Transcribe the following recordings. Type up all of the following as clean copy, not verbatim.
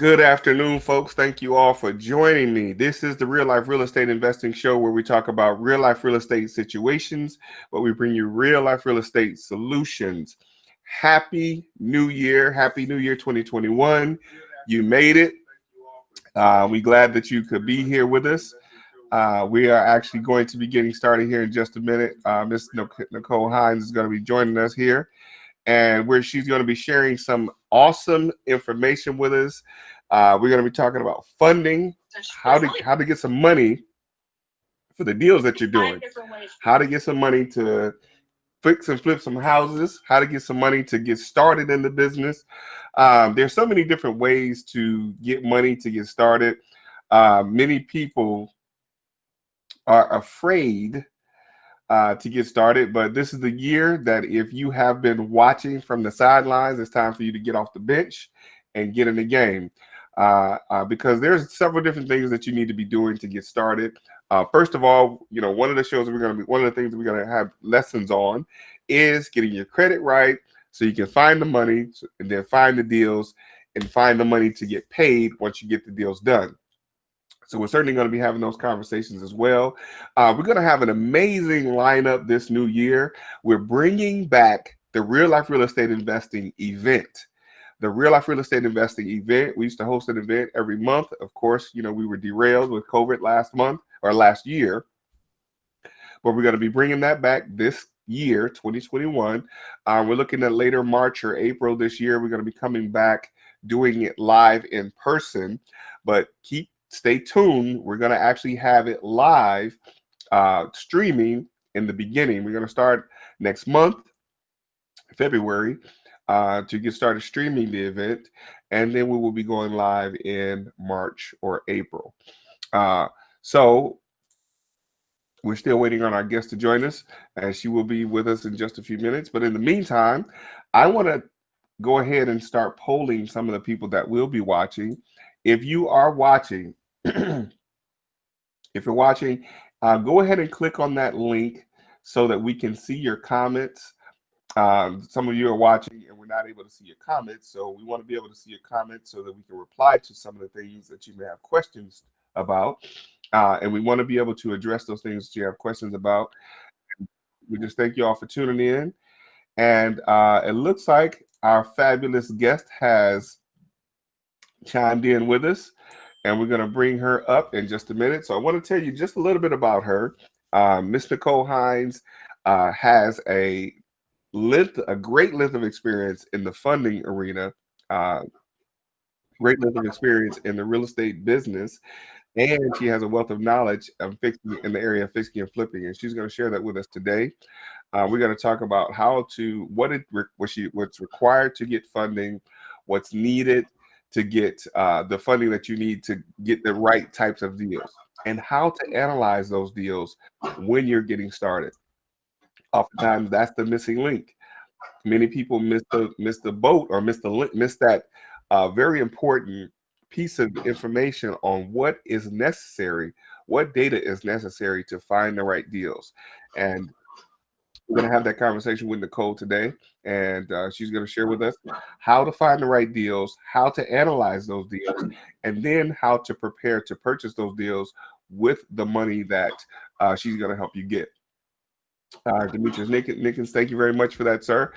Good afternoon, folks. Thank you all for joining me. This is the Real Life Real Estate Investing Show where we talk about real life real estate situations, but we bring you real life real estate solutions. Happy New Year. Happy New Year 2021. You made it. We're glad that you could be here with us. We are actually going to be getting started here in just a minute. Miss Nicole Hines is going to be joining us here, and where she's going to be sharing some awesome information with us. We're going to be talking about funding, how to get some money for the deals that you're doing, how to get some money to fix and flip some houses, how to get some money to get started in the business. There's so many different ways to get money to get started. Many people are afraid to get started, but this is the year that if you have been watching from the sidelines, it's time for you to get off the bench and get in the game, because there's several different things that you need to be doing to get started. First of all, one of the things that we're going to have lessons on is getting your credit right so you can find the money and then find the deals and find the money to get paid once you get the deals done. So we're certainly going to be having those conversations as well. We're going to have an amazing lineup this new year. We're bringing back the Real Life Real Estate Investing event. The Real Life Real Estate Investing event, we used to host an event every month. Of course, we were derailed with COVID last year, but we're going to be bringing that back this year, 2021. We're looking at later March or April this year. We're going to be coming back doing it live in person, but stay tuned. We're going to actually have it live streaming in the beginning. We're going to start next month, February, to get started streaming the event, and then we will be going live in March or April. So we're still waiting on our guest to join us, and she will be with us in just a few minutes. But in the meantime, I want to go ahead and start polling some of the people that will be watching. If you are watching, go ahead and click on that link so that we can see your comments. Some of you are watching and we're not able to see your comments, so we want to be able to see your comments so that we can reply to some of the things that you may have questions about, and we want to be able to address those things that you have questions about. We just thank you all for tuning in, and it looks like our fabulous guest has chimed in with us, and we're going to bring her up in just a minute. So I want to tell you just a little bit about her. Miss Nicole Hines has a great length of experience in the funding arena, great length of experience in the real estate business, and she has a wealth of knowledge of fixing in the area of fixing and flipping, and she's going to share that with us today. We're going to talk about what's required to get funding, what's needed to get the funding that you need to get the right types of deals, and how to analyze those deals when you're getting started. Oftentimes, that's the missing link. Many people miss the boat or miss that very important piece of information on what is necessary, what data is necessary to find the right deals. And we're going to have that conversation with Nicole today, and she's going to share with us how to find the right deals, how to analyze those deals, and then how to prepare to purchase those deals with the money that she's going to help you get. Demetrius Nickens, thank you very much for that, sir.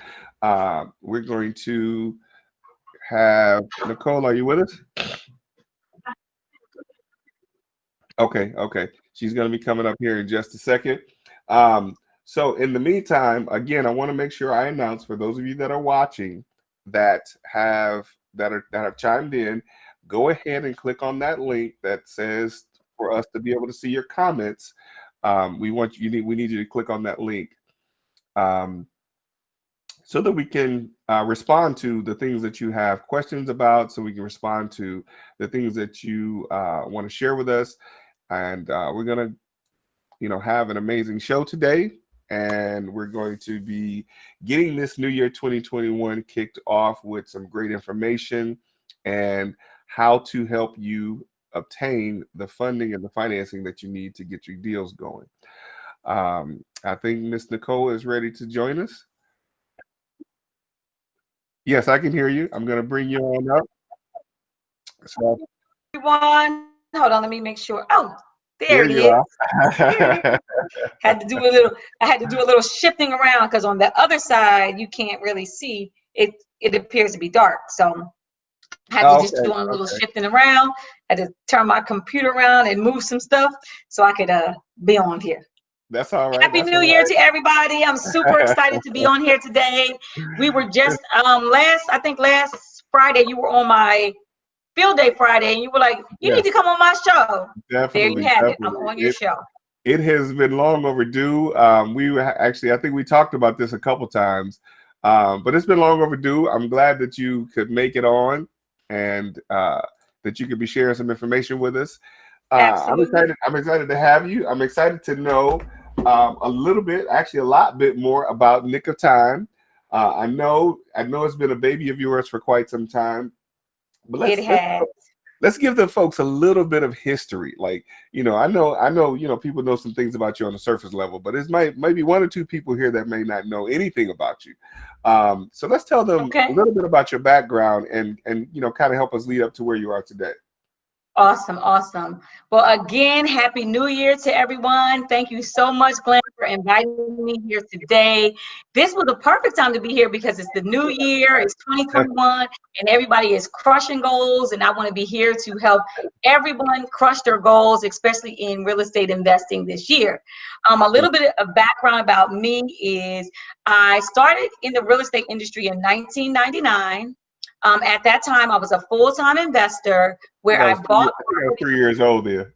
We're going to have Nicole. Are you with us? Okay. She's going to be coming up here in just a second. So in the meantime, again, I want to make sure I announce for those of you that are watching that have chimed in, go ahead and click on that link that says for us to be able to see your comments. We need you to click on that link so that we can respond to the things that you have questions about, so we can respond to the things that you want to share with us. And we're going to have an amazing show today, and we're going to be getting this new year 2021 kicked off with some great information and how to help you obtain the funding and the financing that you need to get your deals going. I think Miss Nicole is ready to join us. Yes, I can hear you. I'm going to bring you on up. So Everyone. Hold on, let me make sure. Oh, there there it you is. are. There it is. Had to do a little, I had to do a little shifting around because on the other side you can't really see it. It appears to be dark. So I had to just do Okay, a little okay. shifting around. I had to turn my computer around and move some stuff so I could be on here. That's all right. Happy That's New all Year to everybody. I'm super excited to be on here today. We were just I think last Friday you were on my field day Friday and you were like, you need to Yes, come on my show. There you definitely, have it. I'm definitely. on your show. It has been long overdue. We were actually, I think we talked about this a couple times, but it's been long overdue. I'm glad that you could make it on, and that you could be sharing some information with us. I'm Absolutely. excited. I'm excited to have you. I'm excited to know a little bit, actually a lot bit more about Nick of Time. I know it's been a baby of yours for quite some time, but It has. let's give the folks a little bit of history. Like, I know, people know some things about you on the surface level, but it's maybe one or two people here that may not know anything about you. So let's tell them a Okay. little bit about your background and kind of help us lead up to where you are today. Awesome, awesome. Well, again, Happy New Year to everyone. Thank you so much, Glenn, for inviting me here today. This was a perfect time to be here because it's the new year, it's 2021, and everybody is crushing goals. And I want to be here to help everyone crush their goals, especially in real estate investing this year. A little bit of background about me is I started in the real estate industry in 1999. At that time, I was a full-time investor I think where I I was bought I think I was property. 3 years old there.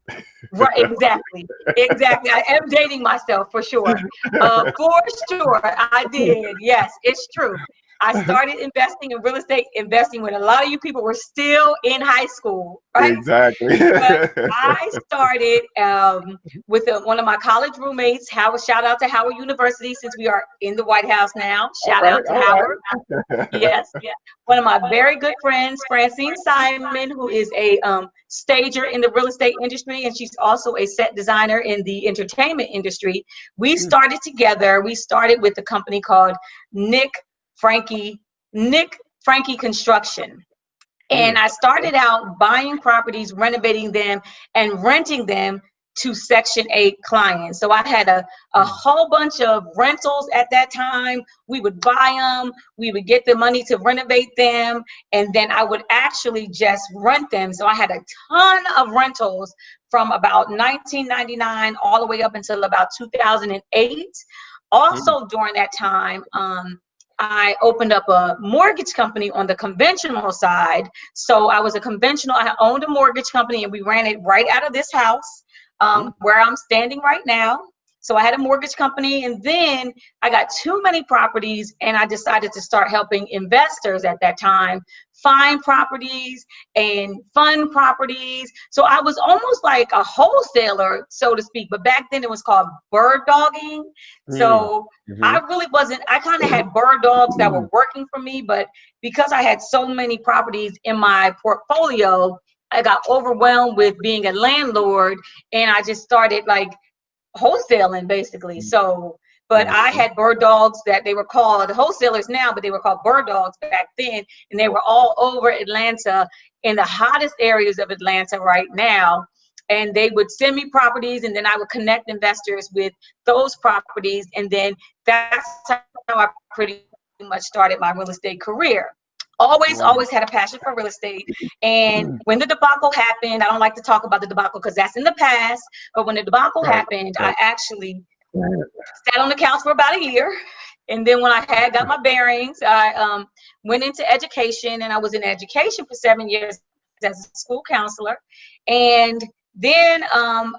Right, exactly, exactly. I am dating myself for sure. I did. Yes, it's true. I started investing in real estate investing when a lot of you people were still in high school, right? Exactly. But I started with one of my college roommates. Howard, shout out to Howard University since we are in the White House now. All Shout right, out to all Howard. right. Yes, yes. One of my very good friends, Francine Simon, who is a stager in the real estate industry, and she's also a set designer in the entertainment industry. We started together. We started with a company called Nick Frankie, Nick Frankie Construction. And Mm, I started out buying properties, renovating them, and renting them to Section 8 clients. So I had a whole bunch of rentals at that time. We would buy them, we would get the money to renovate them, and then I would actually just rent them. So I had a ton of rentals from about 1999 all the way up until about 2008. mm, Also during that time, I opened up a mortgage company on the conventional side. So I owned a mortgage company and we ran it right out of this house mm, where I'm standing right now. So I had a mortgage company and then I got too many properties and I decided to start helping investors at that time find properties and fund properties. So I was almost like a wholesaler, so to speak, but back then it was called bird dogging. mm, So I mhm, really wasn't, I kind of had bird dogs that were working for me, but because I had so many properties in my portfolio, I got overwhelmed with being a landlord and I just started like wholesaling basically. So, but I mhm, had bird dogs that they were called wholesalers now, but they were called bird dogs back then. And they were all over Atlanta in the hottest areas of Atlanta right now. And they would send me properties and then I would connect investors with those properties. And then that's how I pretty much started my real estate career. Always had a passion wow. for real estate. And when the debacle happened, I don't like to talk about the debacle because that's in the past. But when the debacle Right, happened, I right. actually sat on the couch for about a year. And then when I had got my bearings, I went into education and I was in education for 7 years as a school counselor. And then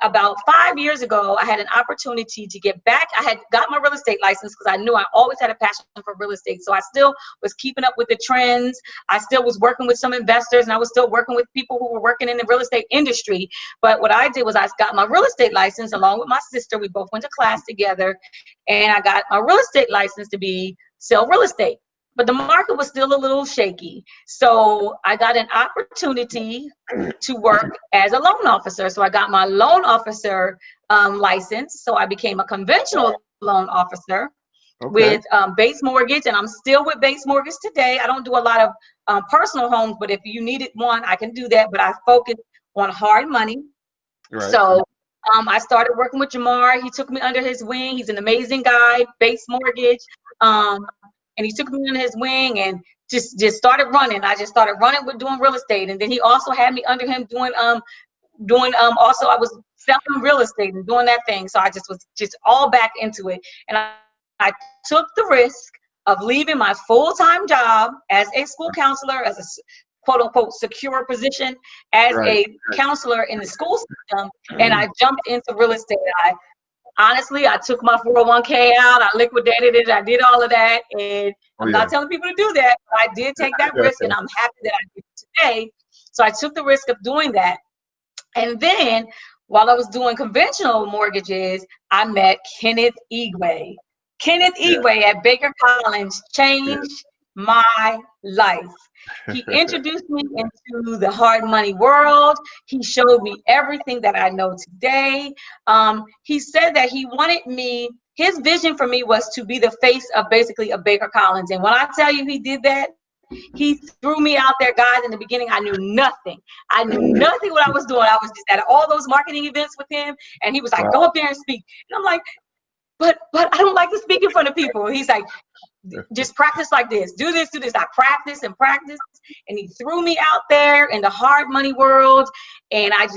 about 5 years ago, I had an opportunity to get back. I had got my real estate license because I knew I always had a passion for real estate. So I still was keeping up with the trends. I still was working with some investors and I was still working with people who were working in the real estate industry. But what I did was I got my real estate license along with my sister. We both went to class together and I got my real estate license to be sell real estate. But the market was still a little shaky. So I got an opportunity to work as a loan officer. So I got my loan officer license. So I became a conventional loan officer. Okay. with Base Mortgage, and I'm still with Base Mortgage today. I don't do a lot of personal homes, but if you needed one, I can do that. But I focus on hard money. Right. So I started working with Jamar. He took me under his wing. He's an amazing guy, Base Mortgage. And he took me under his wing and just started running. I just started running with doing real estate. And then he also had me under him doing also I was selling real estate and doing that thing. So I just was just all back into it. And I took the risk of leaving my full-time job as a school counselor, as a quote unquote secure position as Right. a counselor in the school system, and I jumped into real estate. I honestly, I took my 401k out, I liquidated it, I did all of that, and Oh I'm yeah. not telling people to do that, but I did take that risk, and I'm happy that I did it today. So I took the risk of doing that. And then while I was doing conventional mortgages, I met Kenneth Igwe. Kenneth Yeah. Igwe at Baker College Yeah. changed my life. He introduced me into the hard money world. He showed me everything that I know today. He said that he wanted me, his vision for me was to be the face of basically a Baker Collins. And when I tell you he did that, he threw me out there, guys. In the beginning, I knew nothing. I knew nothing what I was doing. I was just at all those marketing events with him, and he was like, "Go Wow. up there and speak." And I'm like, "But I don't like to speak in front of people." He's like, just practice like this, do this, do this. I practice and practice, and he threw me out there in the hard money world, and I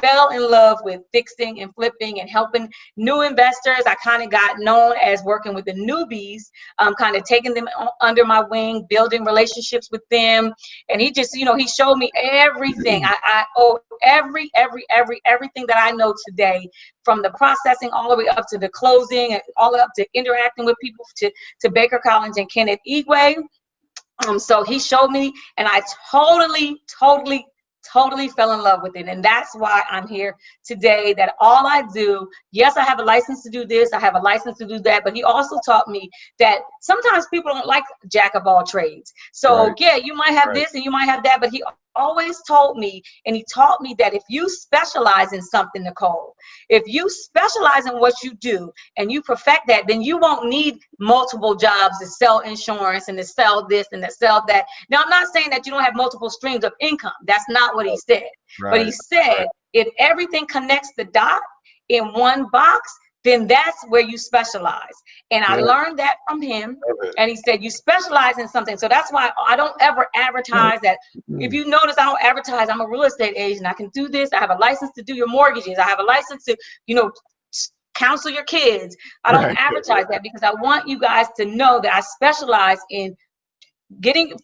fell in love with fixing and flipping and helping new investors. I kind of got known as working with the newbies, kind of taking them under my wing, building relationships with them. And he just, he showed me everything. I owe everything that I know today, from the processing all the way up to the closing and all the way up to interacting with people, to Baker Collins and Kenneth Igwe. So he showed me, and I totally fell in love with it. And that's why I'm here today. That all I do, yes, I have a license to do this, I have a license to do that, but he also taught me that sometimes people don't like jack of all trades. So Right. yeah, you might have Right. this and you might have that, but he always told me, and he taught me that if you specialize in something, Nicole, if you specialize in what you do and you perfect that, then you won't need multiple jobs to sell insurance and to sell this and to sell that. Now, I'm not saying that you don't have multiple streams of income. That's not what he said. But he Right. said, if everything connects the dot in one box, then that's where you specialize. And I Yeah. learned that from him. Love it. And he said, you specialize in something. So that's why I don't ever advertise that. If you notice, I don't advertise, I'm a real estate agent, I can do this, I have a license to do your mortgages, I have a license to, counsel your kids. I don't Right. advertise that because I want you guys to know that I specialize in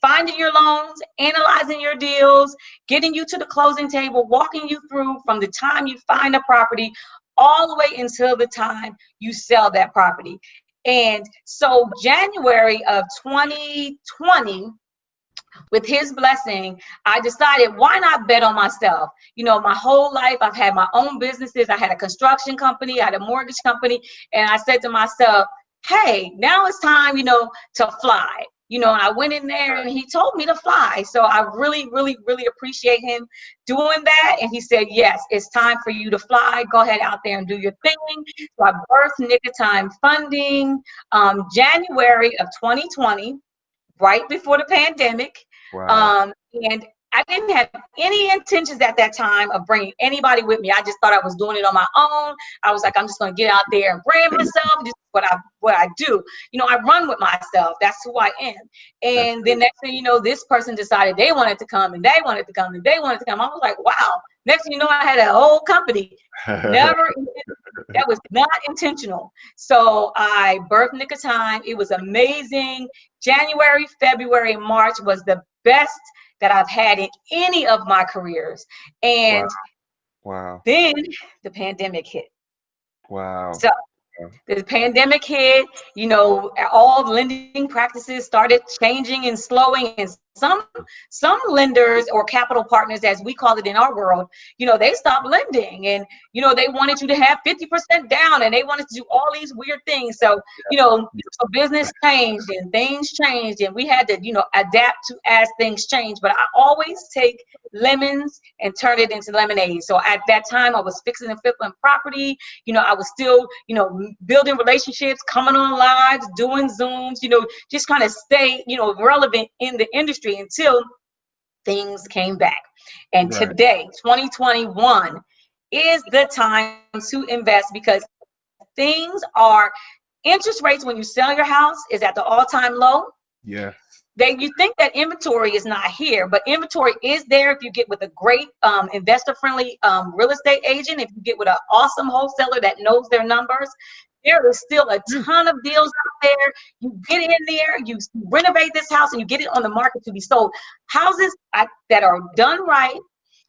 finding your loans, analyzing your deals, getting you to the closing table, walking you through from the time you find a property all the way until the time you sell that property. And so January of 2020, with his blessing, I decided, why not bet on myself? My whole life I've had my own businesses. I had a construction company, I had a mortgage company, and I said to myself, hey, now it's time, to fly. And I went in there and he told me to fly. So I really appreciate him doing that. And he said, yes, it's time for you to fly. Go ahead out there and do your thing. So I birthed Nick of Time Funding, January of 2020, right before the pandemic. Wow. And I didn't have any intentions at that time of bringing anybody with me. I just thought I was doing it on my own. I was like, I'm just going to get out there and brand myself. This is what I do. I run with myself. That's who I am. That's And then next thing you know, this person decided they wanted to come and they wanted to come and they wanted to come. I was like, wow. Next thing you know, I had a whole company. it. Never, that was not intentional. So I birthed Nick of Time. It was amazing. January, February, March was the best that I've had in any of my careers. Wow. And Wow. then the pandemic hit. Wow. So the pandemic hit, all lending practices started changing and slowing, and some lenders or capital partners, as we call it in our world, they stopped lending, and they wanted you to have 50% down, and they wanted to do all these weird things. So so business changed and things changed, and we had to adapt to as things change. But I always take lemons and turn it into lemonade. So at that time, I was fixing and flipping property. I was still building relationships, coming on lives, doing Zooms, just kind of stay relevant in the industry until things came back. And Right. today, 2021, is the time to invest, because things are, interest rates when you sell your house is at the all-time low. Yeah. You think that inventory is not here, but inventory is there if you get with a great investor-friendly real estate agent. If you get with an awesome wholesaler that knows their numbers, there is still a ton of deals out there. You get in there, you renovate this house, and you get it on the market to be sold. Houses that are done right,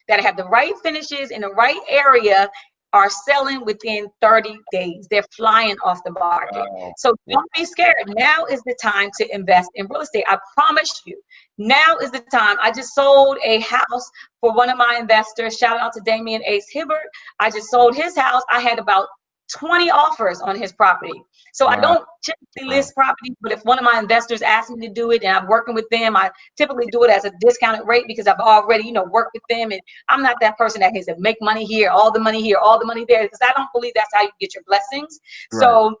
that have the right finishes in the right area, are selling within 30 days. They're flying off the market. Wow. So don't be scared. Now is the time to invest in real estate. I promise you, now is the time. I just sold a house for one of my investors. Shout out to Damian Ace Hibbert. I just sold his house. I had about 20 offers on his property. So I Wow. don't typically list properties, but if one of my investors asks me to do it and I'm working with them, I typically do it as a discounted rate because I've already, worked with them. And I'm not that person that can say make money here, all the money here, all the money there, because I don't believe that's how you get your blessings. Right. So,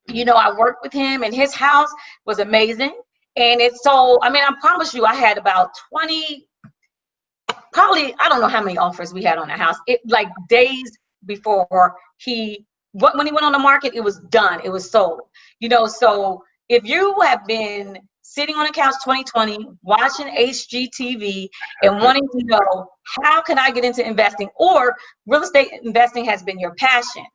I worked with him, and his house was amazing. And it's so, I mean, I promise you, I had about 20, probably, I don't know how many offers we had on the house. It like days before when he went on the market, it was done. It was sold. So if you have been sitting on the couch 2020, watching HGTV and wanting to know how can I get into investing, or real estate investing has been your passion,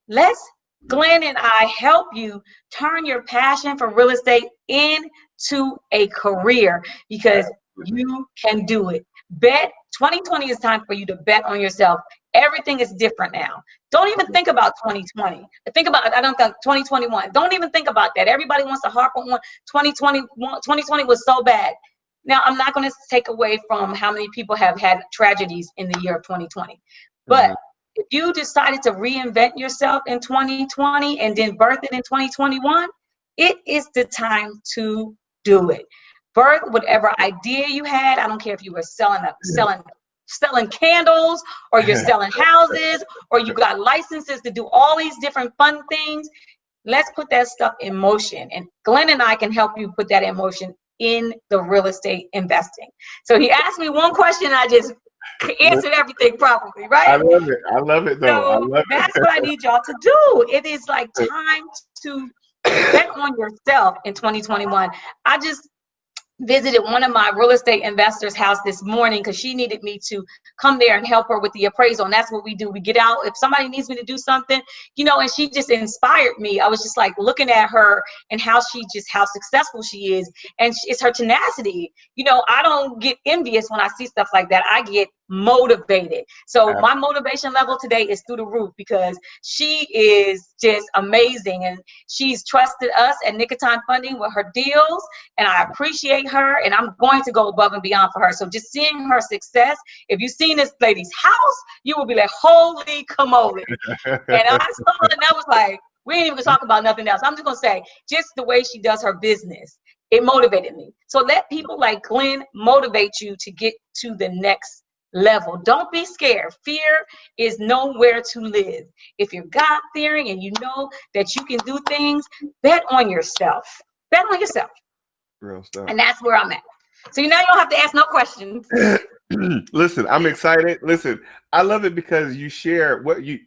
let's Glenn and I help you turn your passion for real estate into a career, because you can do it. Bet 2020 is time for you to bet on yourself. Everything is different now. Don't even think about 2020. Think about, I don't think 2021. Don't even think about that. Everybody wants to harp on 2021. 2020 was so bad. Now, I'm not going to take away from how many people have had tragedies in the year of 2020. But if you decided to reinvent yourself in 2020 and then birth it in 2021, it is the time to do it. Birth whatever idea you had. I don't care if you were selling candles, or you're selling houses, or you got licenses to do all these different fun things. Let's put that stuff in motion. And Glenn and I can help you put that in motion in the real estate investing. So he asked me one question, I just answered everything properly, I right? love it. I love it though. I So love that's it. what I need y'all to do. It is like time to bet on yourself in 2021. I just visited one of my real estate investors' house this morning because she needed me to come there and help her with the appraisal. And that's what we do. We get out. If somebody needs me to do something, and she just inspired me. I was just like looking at her and how successful she is. And it's her tenacity. I don't get envious when I see stuff like that. I get motivated. So my motivation level today is through the roof, because she is just amazing. And she's trusted us at Nicotine Funding with her deals. And I appreciate her, and I'm going to go above and beyond for her. So just seeing her success, if you've seen this lady's house, you will be like, holy camole. And I saw it, and I was like, we ain't even gonna talk about nothing else. I'm just gonna say, just the way she does her business, it motivated me. So let people like Glenn motivate you to get to the next level. Don't be scared. Fear is nowhere to live. If you're God-fearing and you know that you can do things, bet on yourself. Bet on yourself. Real stuff. And that's where I'm at. So now you don't have to ask no questions. Listen, I'm excited. Listen, I love it because you share what you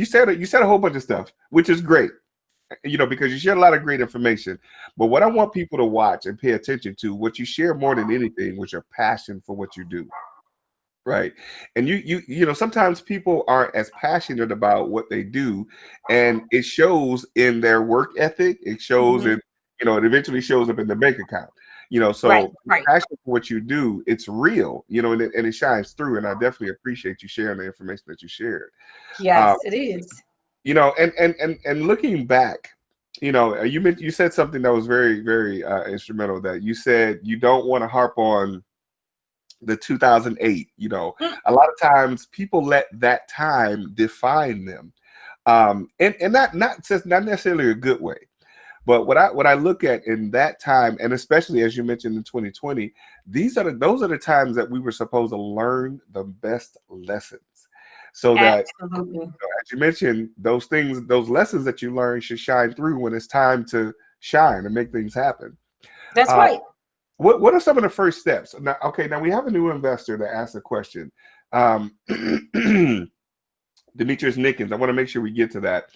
said. You said a whole bunch of stuff, which is great. Because you share a lot of great information. But what I want people to watch and pay attention to, what you share more than anything, was your passion for what you do. Right. And sometimes people aren't as passionate about what they do, and it shows in their work ethic. It shows in, it eventually shows up in the bank account. So right. passion for what you do, it's real, and it shines through. And I definitely appreciate you sharing the information that you shared. Yes, it is. And looking back, you said something that was very, very instrumental. That you said you don't want to harp on the 2008. Mm, A lot of times people let that time define them, and not necessarily a good way. But what I look at in that time, and especially as you mentioned in 2020, those are the times that we were supposed to learn the best lessons. So that, absolutely. as you mentioned, those lessons that you learn should shine through when it's time to shine and make things happen. That's Uh, right. what are some of the first steps? Now, okay, now we have a new investor that asked a question. Um, Demetrius Nickens, I want to make sure we get to that.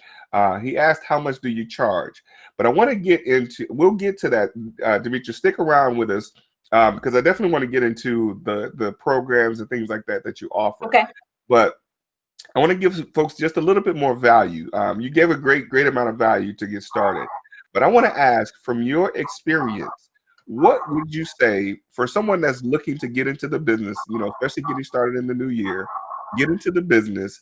He asked, how much do you charge? But I want to we'll get to that. Demetrius, stick around with us, because I definitely want to get into the programs and things like that you offer. Okay. But I want to give folks just a little bit more value. You gave a great amount of value to get started. But I want to ask, from your experience, what would you say for someone that's looking to get into the business, especially getting started in the new year, get into the business,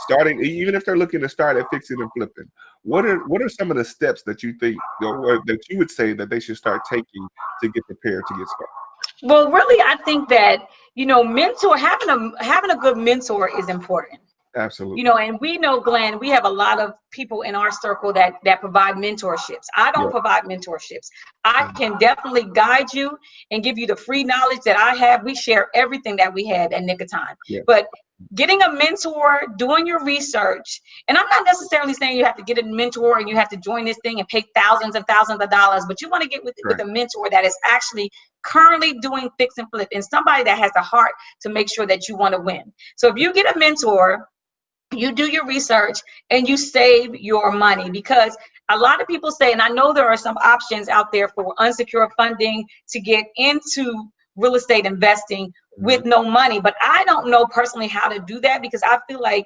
starting, even if they're looking to start at fixing and flipping, what are some of the steps that you think, or that you would say that they should start taking to get prepared to get started? Well, really, I think that, mentor having a good mentor is important. Absolutely. And we know, Glenn, we have a lot of people in our circle that provide mentorships. I don't Yeah. provide mentorships. I can definitely guide you and give you the free knowledge that I have. We share everything that we have at Nick of Time. Yes. But getting a mentor, doing your research, and I'm not necessarily saying you have to get a mentor and you have to join this thing and pay thousands and thousands of dollars, but you want to get with Right. a mentor that is actually currently doing fix and flip, and somebody that has a heart to make sure that you want to win. So if you get a mentor, you do your research and you save your money, because a lot of people say, and I know there are some options out there for unsecured funding to get into real estate investing Mhm. with no money, but I don't know personally how to do that, because I feel like,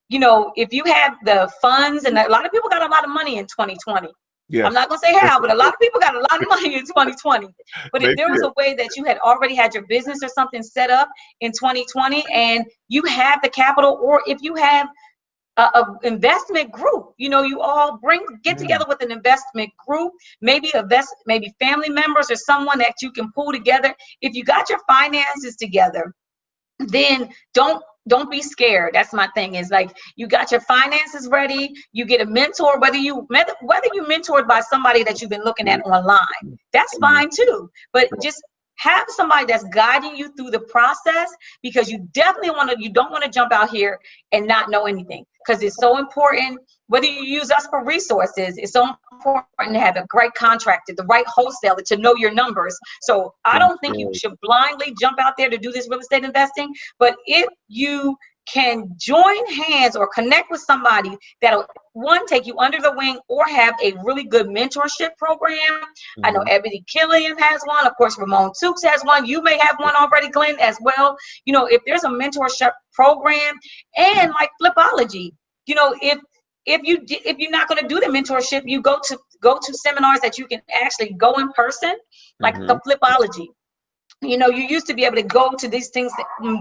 if you have the funds, and a lot of people got a lot of money in 2020. I'm Yes. not going to say how, but a lot of people got a lot of money in 2020. But if They there was did. a way that you had already had your business or something set up in 2020 and you have the capital, or if you have a investment group, you all get Yeah. together with an investment group, maybe family members or someone that you can pull together. If you got your finances together, then don't be scared. That's my thing, is like, you got your finances ready, you get a mentor, whether you mentored by somebody that you've been looking at online, that's Mhm. fine too. But just have somebody that's guiding you through the process, because you don't want to jump out here and not know anything, because it's so important. Whether you use us for resources, it's so important to have a great contractor, the right wholesaler to know your numbers. So I don't That's think you right. should blindly jump out there to do this real estate investing. But if you can join hands or connect with somebody that'll, one, take you under the wing, or have a really good mentorship program. I know Mhm. Ebony Killian has one. Of course, Ramon Tukes has one. You may have one already, Glenn, as well. If there's a mentorship program, and like Flipology, if you're not going to do the mentorship, you go to seminars that you can actually go in person, like the Mhm. Flipology. You used to be able to go to these things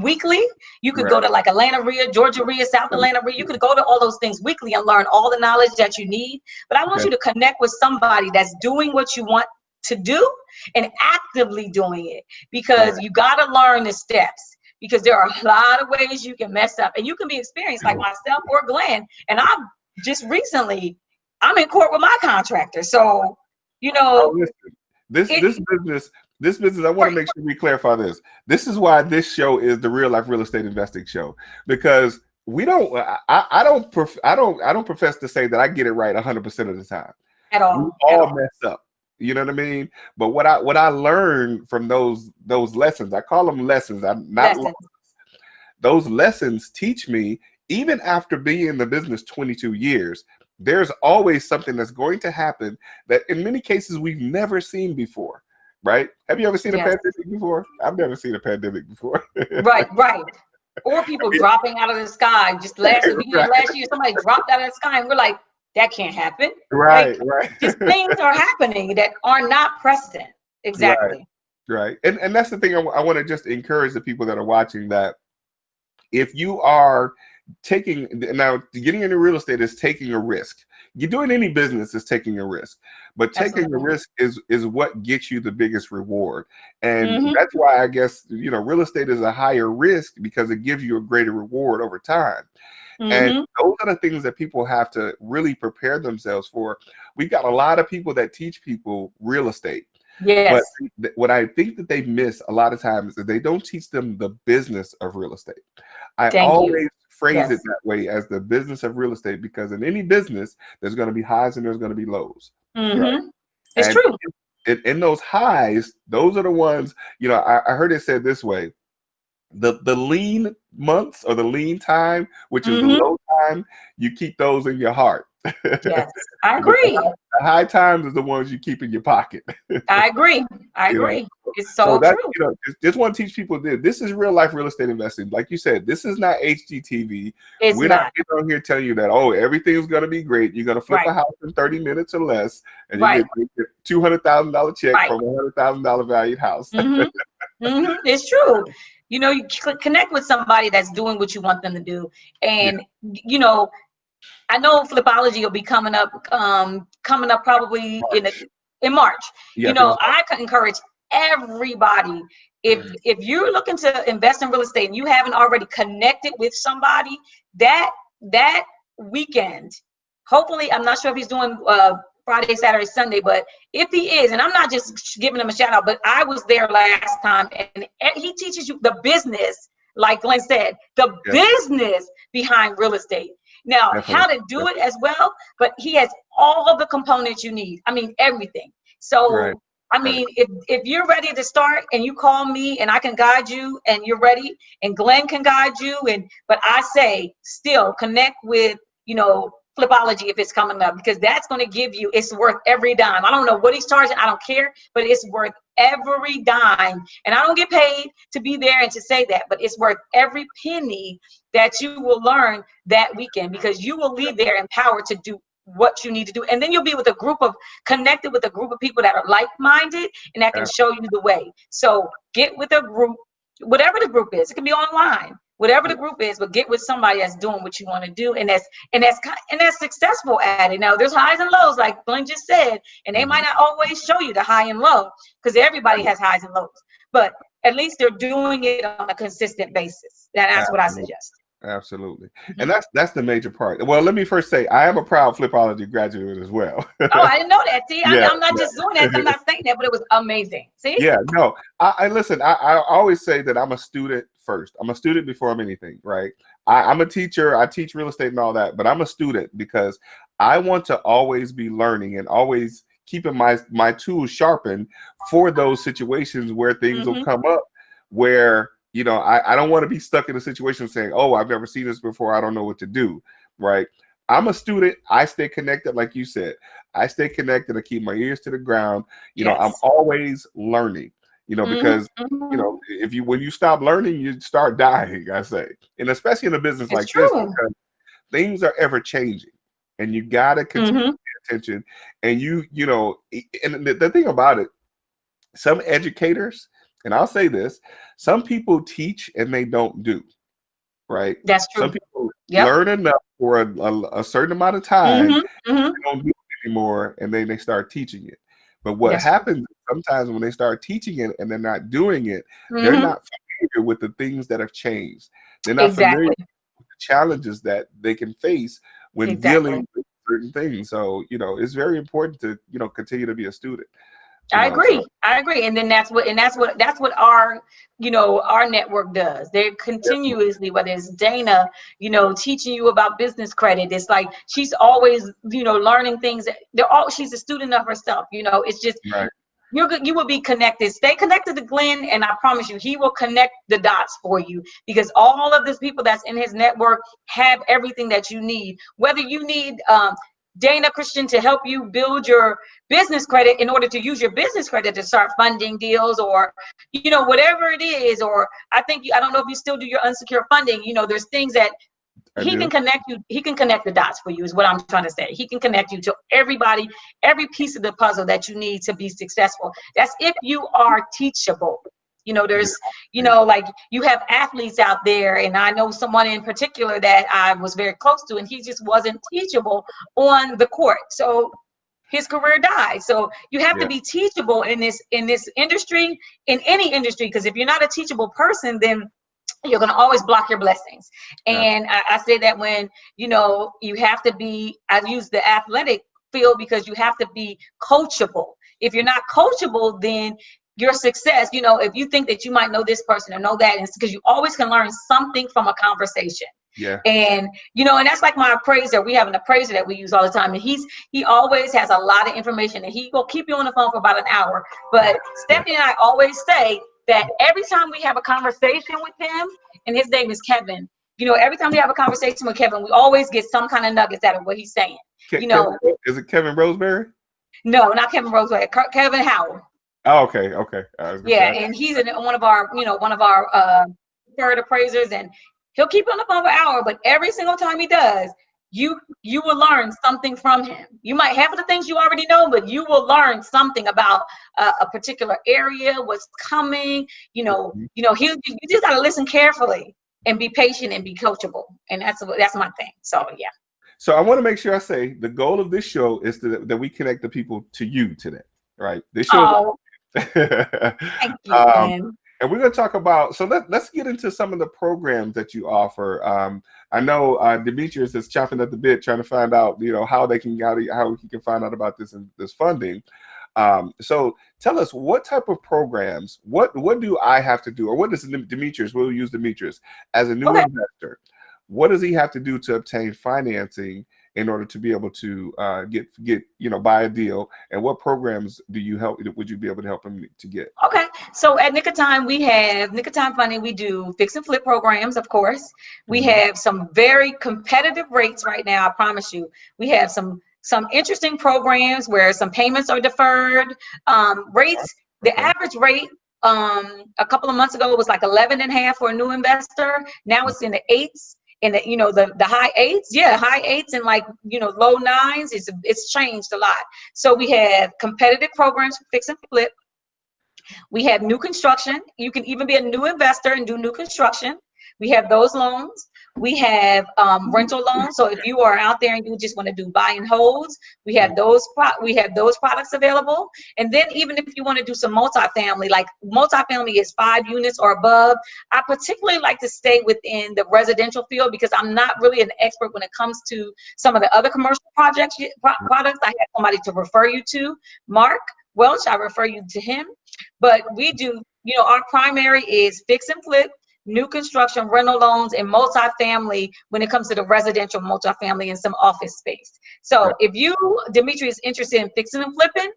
weekly. You could go Right. to like Atlanta RIA, Georgia RIA, South Atlanta RIA. You could go to all those things weekly and learn all the knowledge that you need. But I want That, you to connect with somebody that's doing what you want to do and actively doing it, right. because you got to learn the steps, because there are a lot of ways you can mess up, and you can be experienced like myself or Glenn. And I've just recently, I'm in court with my contractor. So, you Oh, know, listen. This it, this business this business. I want to make sure we clarify this. This is why this show is the Real Life Real Estate Investing Show, because we don't. I don't profess to say that I get it right 100% of the time. at We all, at all all. mess up. You know what I mean? But what I learned from those lessons, I call them lessons. I'm not. Lessons. Those lessons teach me, even after being in the business 22 years, there's always something that's going to happen that in many cases we've never seen before. Right? Have you ever seen a Yes. pandemic before? I've never seen a pandemic before. Right, right. Or people dropping out of the sky. Just the beginning of Right, last year, somebody dropped out of the sky, and we're like, that can't happen. Like, right, right. just things are happening that are not precedent. Right, Exactly. right. And that's the thing I want to just encourage the people that are watching, that if you are getting into real estate is taking a risk. You're doing any business is taking a risk, but taking a Absolutely. risk is what gets you the biggest reward. And Mm-hmm. that's why I guess, real estate is a higher risk because it gives you a greater reward over time. And Mm-hmm. those are the things that people have to really prepare themselves for. We've got a lot of people that teach people real estate. But Yes. what I think that they miss a lot of times is they don't teach them the business of real estate. I Thank you. always phrase it Yes. that way, as the business of real estate, because in any business, there's going to be highs and there's going to be lows, right? Mm-hmm. It's And true. in those highs, those are the ones, I heard it said this way: the lean months or the lean time, which is the Mm-hmm. low time, you keep those in your heart. Yes. I But agree. the high times is the ones you keep in your pocket. I agree. I you know. agree. It's So so that true. just want to teach people this is real life real estate investing. Like you said, this is not HGTV. It's We're not not. getting on here telling you that, oh, everything's gonna be great. You're gonna flip Right. a house in 30 minutes or less, and you Right. get $200,000 check Right. from a $100,000 valued house. Mm-hmm. Mm-hmm. It's true. You connect with somebody that's doing what you want them to do. Yeah, And, you know, I know Flipology will be coming up probably March. in March. Yeah, I think it's I could encourage everybody, if you're looking to invest in real estate and you haven't already connected with somebody that that weekend. Hopefully, I'm not sure if he's doing Friday, Saturday, Sunday, but if he is, and I'm not just giving him a shout out, but I was there last time, and he teaches you the business, like Glenn said, the yes, business behind real estate. Now, definitely. how to do it as well, but he has all of the components you need. I mean, everything. Right, So, I right. mean, if you're ready to start and you call me and I can guide you and you're ready and Glenn can guide you, but I say still connect with, Flipology if it's coming up, because that's going to give you, it's worth every dime. I don't know what he's charging, I don't care, but it's worth every dime. And I don't get paid to be there and to say that, but it's worth every penny that you will learn that weekend, because you will leave there empowered to do what you need to do. And then you'll be connected with a group of people that are like-minded and that can Ab- show you the way. So get with a group, whatever the group is. It can be online, whatever the group is, but get with somebody that's doing what you want to do, and that's successful at it. Now there's highs and lows, like Glenn just said, and they might Mhm. not always show you the high and low, because everybody has highs and lows. But at least they're doing it on a consistent basis. That's what I Absolutely. suggest. Absolutely. Mhm. And that's the major part. Well, let me first say I am a proud Flipology graduate as well. Oh, I didn't know that. See, Yeah, I'm not just doing that. I'm yeah. not saying that, but it was amazing. See? Yeah, no. I listen, I always say that I'm a student first. I'm a student before I'm anything, right? I'm a teacher, I teach real estate and all that, but I'm a student because I want to always be learning and always keeping my tools sharpened for those situations where things will Mm-hmm. come up where, I don't want to be stuck in a situation saying, oh, I've never seen this before, I don't know what to do, right? I'm a student. I stay connected, like you said. I stay connected. I keep my ears to the ground. I'm Yes. always learning, Mm-hmm. because Mm-hmm. if you when you stop learning, you start dying, I say. And especially in a business It's like this, true. because things are ever changing and you gotta continue Mm-hmm. to pay attention. And and the thing about it, some educators, and I'll say this, some people teach and they don't do, right? That's Some true. people Yep. learn enough for a certain amount of time, Mm-hmm. Mm-hmm. they don't do it anymore, and then they start teaching it. But what That's true. happens sometimes when they start teaching it and they're not doing it, they're Mm-hmm. not familiar with the things that have changed. They're not familiar Exactly. with the challenges that they can face when Exactly. dealing with certain things. So, it's very important to, continue to be a student, I so agree. I agree. And then that's what our network does. They're definitely. continuously, whether it's Dana, teaching you about business credit. It's like she's always, learning things. She's a student of herself. It's just Right. you will be connected. Stay connected to Glenn, and I promise you, he will connect the dots for you, because all of these people that's in his network have everything that you need. Whether you need Dana Christian to help you build your business credit in order to use your business credit to start funding deals, or whatever it is, or I don't know if you still do your unsecured funding. There's things that I he can do. connect you. He can connect the dots for you, is what I'm trying to say. He can connect you to everybody, every piece of the puzzle that you need to be successful. That's if you are teachable. There's, like you have athletes out there, and I know someone in particular that I was very close to, and he just wasn't teachable on the court. So his career died. So you have to be teachable in this industry, in any industry, because if you're not a teachable person, then you're going to always block your blessings. And I say that when, you have to be, I use the athletic field because you have to be coachable. If you're not coachable, then your success, if you think that you might know this person or know that, it's because you always can learn something from a conversation. Yeah. And and that's like my appraiser. We have an appraiser that we use all the time, and he always has a lot of information, and he will keep you on the phone for about an hour. But Stephanie and I always say that every time we have a conversation with him, and his name is Kevin, every time we have a conversation with Kevin, we always get some kind of nuggets out of what he's saying. Is it Kevin Roseberry? No, not Kevin Roseberry. Kevin Howard. Oh, okay. Yeah, and he's one of our preferred appraisers, and he'll keep you on the phone for an hour, but every single time he does, you will learn something from him. You might have the things you already know, but you will learn something about a particular area, what's coming. You just got to listen carefully and be patient and be coachable, and that's my thing. So yeah. So I want to make sure I say the goal of this show is that we connect the people to you today, right? This show. Thank you, man. And we're going to talk about, so let's get into some of the programs that you offer. I know Demetrius is chopping at the bit trying to find out, how he can find out about this funding. So tell us, what type of programs, what do I have to do, or what does Demetrius, we'll use Demetrius, as a new investor, what does he have to do to obtain financing in order to be able to get buy a deal, and what programs would you be able to help him to get? Okay, so at Nick of Time, we have Nick of Time Funding. We do fix and flip programs, of course. We have some very competitive rates right now. I promise you. We have some interesting programs where some payments are deferred. Rates. The average rate a couple of months ago was like 11.5 for a new investor. Now it's in the 8s. And the high 8s, high 8s and low 9s. It's changed a lot. So we have competitive programs for fix and flip. We have new construction. You can even be a new investor and do new construction. We have those loans. We have rental loans. So if you are out there and you just want to do buy and holds, we have those products available. And then even if you want to do some multifamily, like multifamily is 5 units or above. I particularly like to stay within the residential field because I'm not really an expert when it comes to some of the other commercial products. I have somebody to refer you to, Mark Welch. I refer you to him. But we do, our primary is fix and flip, new construction, rental loans, and multifamily when it comes to the residential multifamily and some office space. So if you, Dimitri, is interested in fixing and flipping,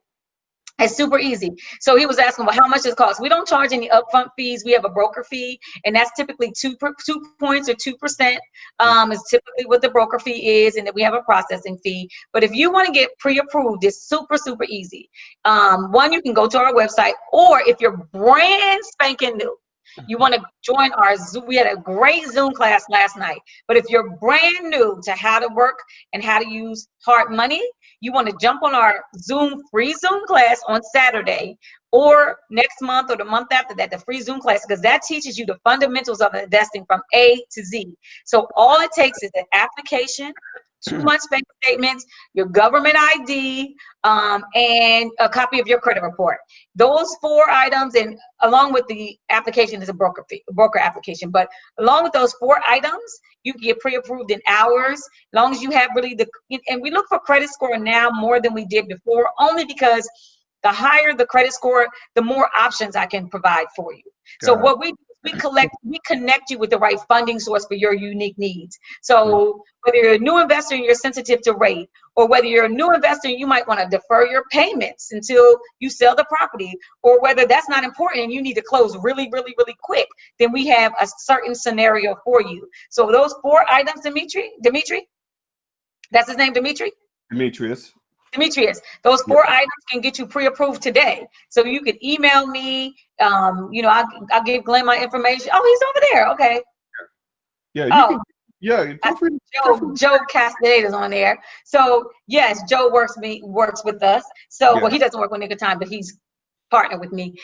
it's super easy. So he was asking, well, how much does it cost? We don't charge any upfront fees. We have a broker fee, and that's typically 2 points or 2%. Is typically what the broker fee is, and then we have a processing fee. But if you want to get pre-approved, it's super, super easy. One, you can go to our website, or if you're brand spanking new, you want to join our Zoom. We had a great Zoom class last night. But if you're brand new to how to work and how to use hard money, you want to jump on our free Zoom class on Saturday or next month or the month after that, the free Zoom class, because that teaches you the fundamentals of investing from A to Z. So all it takes is an application, 2 months bank statements, your government ID, and a copy of your credit report. Those 4 items, and along with the application is a broker application. But along with those 4 items, you can get pre-approved in hours, as long as you have and we look for credit score now more than we did before, only because the higher the credit score, the more options I can provide for you. So what we connect you with the right funding source for your unique needs. So whether you're a new investor and you're sensitive to rate, or whether you're a new investor and you might want to defer your payments until you sell the property, or whether that's not important and you need to close really, really, really quick, then we have a certain scenario for you. So those 4 items, Dimitri, that's his name, Demetrius. Those 4 items can get you pre-approved today. So you can email me. I'll give Glenn my information. Oh, he's over there. Okay. Yeah, you can. Yeah, feel free. Joe Castaneda is on there. So yes, Joe works with us. So well, he doesn't work with Nick of Time, but he's partner with me.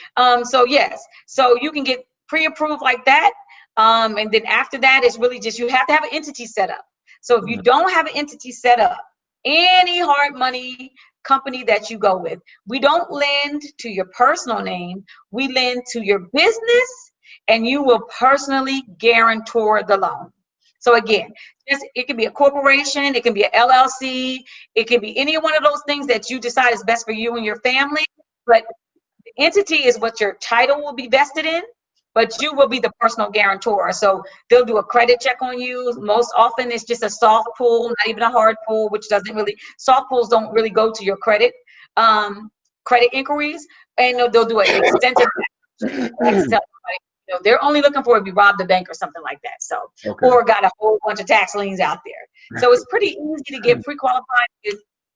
So yes, so you can get pre-approved like that. And then after that, it's really just, you have to have an entity set up. So if you don't have an entity set up, any hard money company that you go with, we don't lend to your personal name. We lend to your business, and you will personally guarantor the loan. So again, it can be a corporation, it can be an LLC, it can be any one of those things that you decide is best for you and your family. But the entity is what your title will be vested in, but you will be the personal guarantor. So they'll do a credit check on you. Most often it's just a soft pull, not even a hard pull, which doesn't really, soft pulls don't really go to your credit inquiries, and they'll do an extensive like to tell everybody, they're only looking for if you robbed the bank or something like that. So, Okay. or got a whole bunch of tax liens out there. So it's pretty easy to get pre-qualified,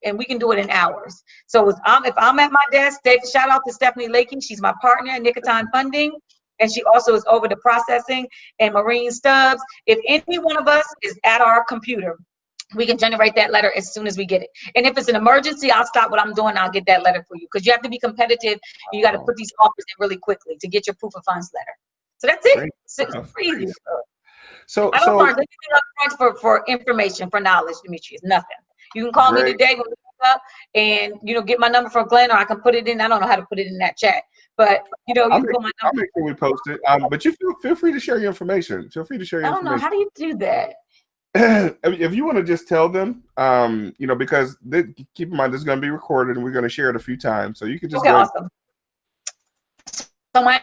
and we can do it in hours. So if I'm at my desk, shout out to Stephanie Lakey. She's my partner in Nicotine Funding, and she also is over the processing, and Maureen Stubbs. If any one of us is at our computer, we can generate that letter as soon as we get it. And if it's an emergency, I'll stop what I'm doing. I'll get that letter for you, because you have to be competitive. And you got to put these offers in really quickly to get your proof of funds letter. So that's it. It's easy. So I don't charge anything up front for information, for knowledge, Demetrius. Nothing. You can call me today when we pick up, and get my number from Glenn, or I can put it in. I don't know how to put it in that chat, but you can put my number. I'll make sure we post it. But you feel free to share your information. Feel free to share your information. I don't know, how do you do that? If you want to just tell them, because keep in mind this is going to be recorded and we're going to share it a few times, so you can just go. Awesome. So my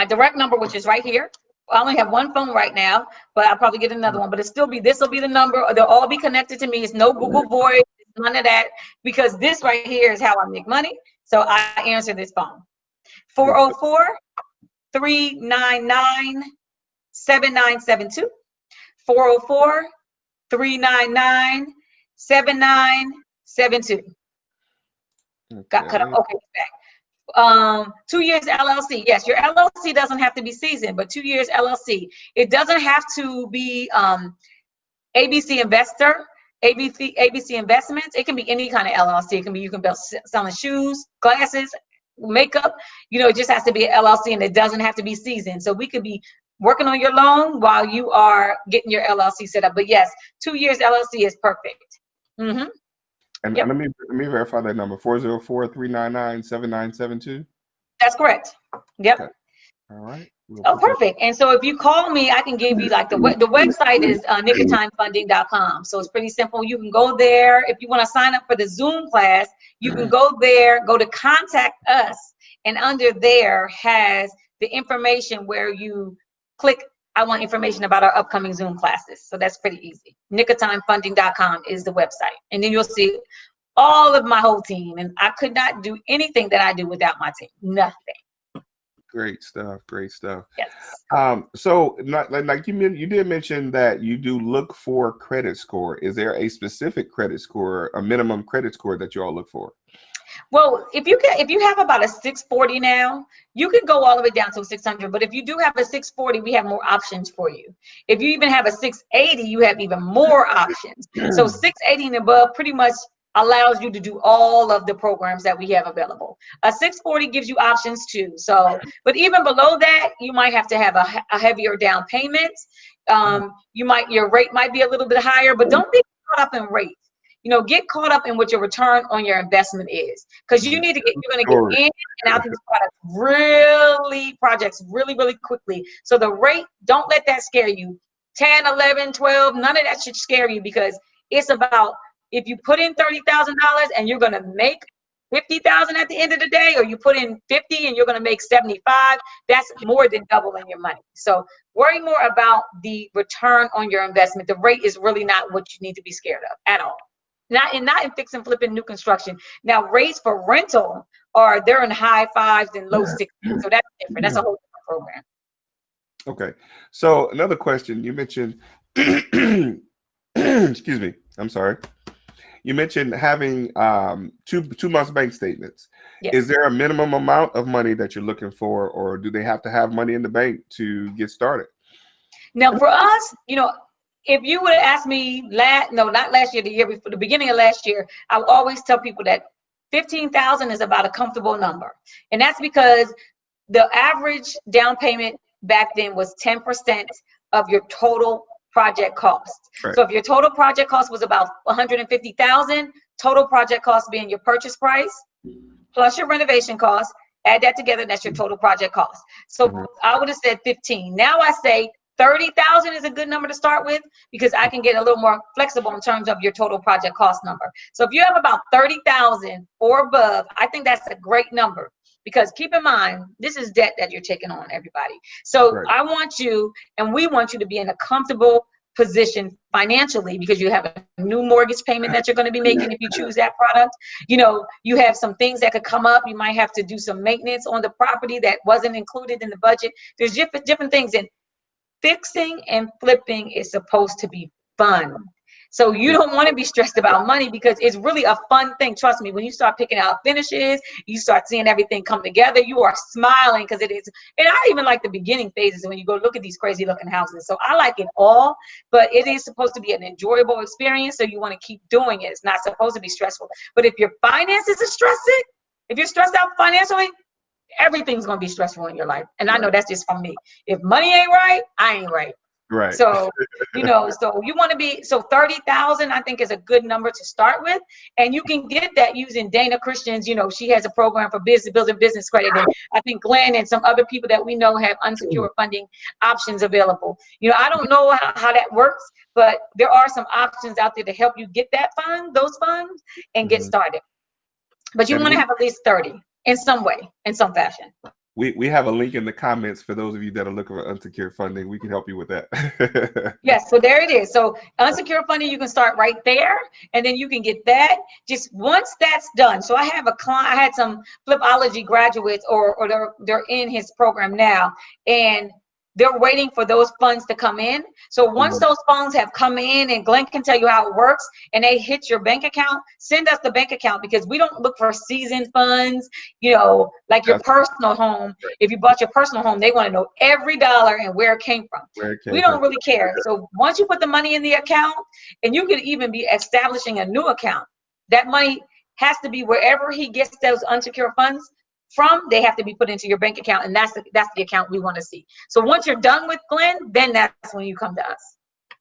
direct number, which is right here. I only have one phone right now, but I'll probably get another one. But this will be the number. They'll all be connected to me. It's no Google Voice, none of that, because this right here is how I make money. So I answer this phone. 404-399-7972. 404-399-7972. Got cut off. Okay, back. 2 years LLC. Yes, your LLC doesn't have to be seasoned, but 2 years LLC. It doesn't have to be ABC Investor, ABC Investments. It can be any kind of LLC. It can be, you can be selling shoes, glasses, makeup. It just has to be an LLC, and it doesn't have to be seasoned. So we could be working on your loan while you are getting your LLC set up. But yes, 2 years LLC is perfect. Mm-hmm. And let me verify that number, 404-399-7972. That's correct. Yep. Okay. All right. Oh, perfect. And so if you call me, I can give you the website is nicotinefunding.com. So it's pretty simple. You can go there. If you want to sign up for the Zoom class, you can go there, go to contact us, and under there has the information where you click, I want information about our upcoming Zoom classes. So that's pretty easy. nicotinefunding.com is the website. And then you'll see all of my whole team. And I could not do anything that I do without my team. Nothing. Great stuff. Yes. So like you did mention that you do look for credit score. Is there a specific credit score, a minimum credit score that you all look for? Well, if you have about a 640 now, you can go all the way down to 600. But if you do have a 640, we have more options for you. If you even have a 680, you have even more options. So 680 and above pretty much allows you to do all of the programs that we have available. A 640 gives you options too. So, but even below that, you might have to have a heavier down payment. Your rate might be a little bit higher, but don't be caught up in rate. Get caught up in what your return on your investment is, because you're going to get in and out of these projects really, really quickly. So the rate, don't let that scare you. 10, 11, 12, none of that should scare you, because it's about, if you put in $30,000 and you're going to make 50,000 at the end of the day, or you put in 50 and you're going to make 75, that's more than doubling your money. So worry more about the return on your investment. The rate is really not what you need to be scared of at all. Not in fix and flipping new construction. Now rates for rental they're in high 5s and low 6s. So that's different. That's a whole different program. Okay. So another question, you mentioned, excuse me, I'm sorry. You mentioned having 2 months bank statements. Yes. Is there a minimum amount of money that you're looking for, or do they have to have money in the bank to get started? Now for us, if you would have asked me not last year, the year before, the beginning of last year, I would always tell people that 15,000 is about a comfortable number. And that's because the average down payment back then was 10% of your total project cost. Right. So if your total project cost was about 150,000, total project cost being your purchase price plus your renovation cost, add that together, that's your total project cost. So I would have said 15. Now I say 30,000 is a good number to start with because I can get a little more flexible in terms of your total project cost number. So if you have about 30,000 or above, I think that's a great number. Because keep in mind, this is debt that you're taking on, everybody. So Right. I want you, and we want you to be in a comfortable position financially because you have a new mortgage payment that you're going to be making if you choose that product. You know, you have some things that could come up. You might have to do some maintenance on the property that wasn't included in the budget. There's different things, and fixing and flipping is supposed to be fun. So you don't want to be stressed about money because it's really a fun thing. Trust me, when you start picking out finishes, you start seeing everything come together, you are smiling because it is. And I even like the beginning phases when you go look at these crazy looking houses. So I like it all, but it is supposed to be an enjoyable experience. So you want to keep doing it. It's not supposed to be stressful. But if your finances are stressing, if you're stressed out financially, everything's going to be stressful in your life. And I know that's just from me. If money ain't right, I ain't right. Right. So, you know, so you want to be, so 30,000, I think is a good number to start with. And you can get that using Dana Christian's, you know, she has a program for business, building business credit. And I think Glenn and some other people that we know have unsecured funding options available. You know, I don't know how that works, but there are some options out there to help you get that those funds and get started. But you And want to have at least 30 in some way, in some fashion. we have a link in the comments for those of you that are looking for unsecured funding. We can help you with that. Yes, so there it is. So unsecured funding, you can start right there, and then you can get that. Just once that's done. So I have a client, I had some Flipology graduates, or they're in his program now, and they're waiting for those funds to come in. So once those funds have come in, and Glenn can tell you how it works, and they hit your bank account, send us the bank account, because we don't look for seasoned funds, you know, like your personal home. If you bought your personal home, they want to know every dollar and where it came from. We don't really care. So once you put the money in the account, and you could even be establishing a new account, that money has to be wherever he gets those unsecured funds from, they have to be put into your bank account, and that's the account we want to see. So once you're done with Glenn, then that's when you come to us.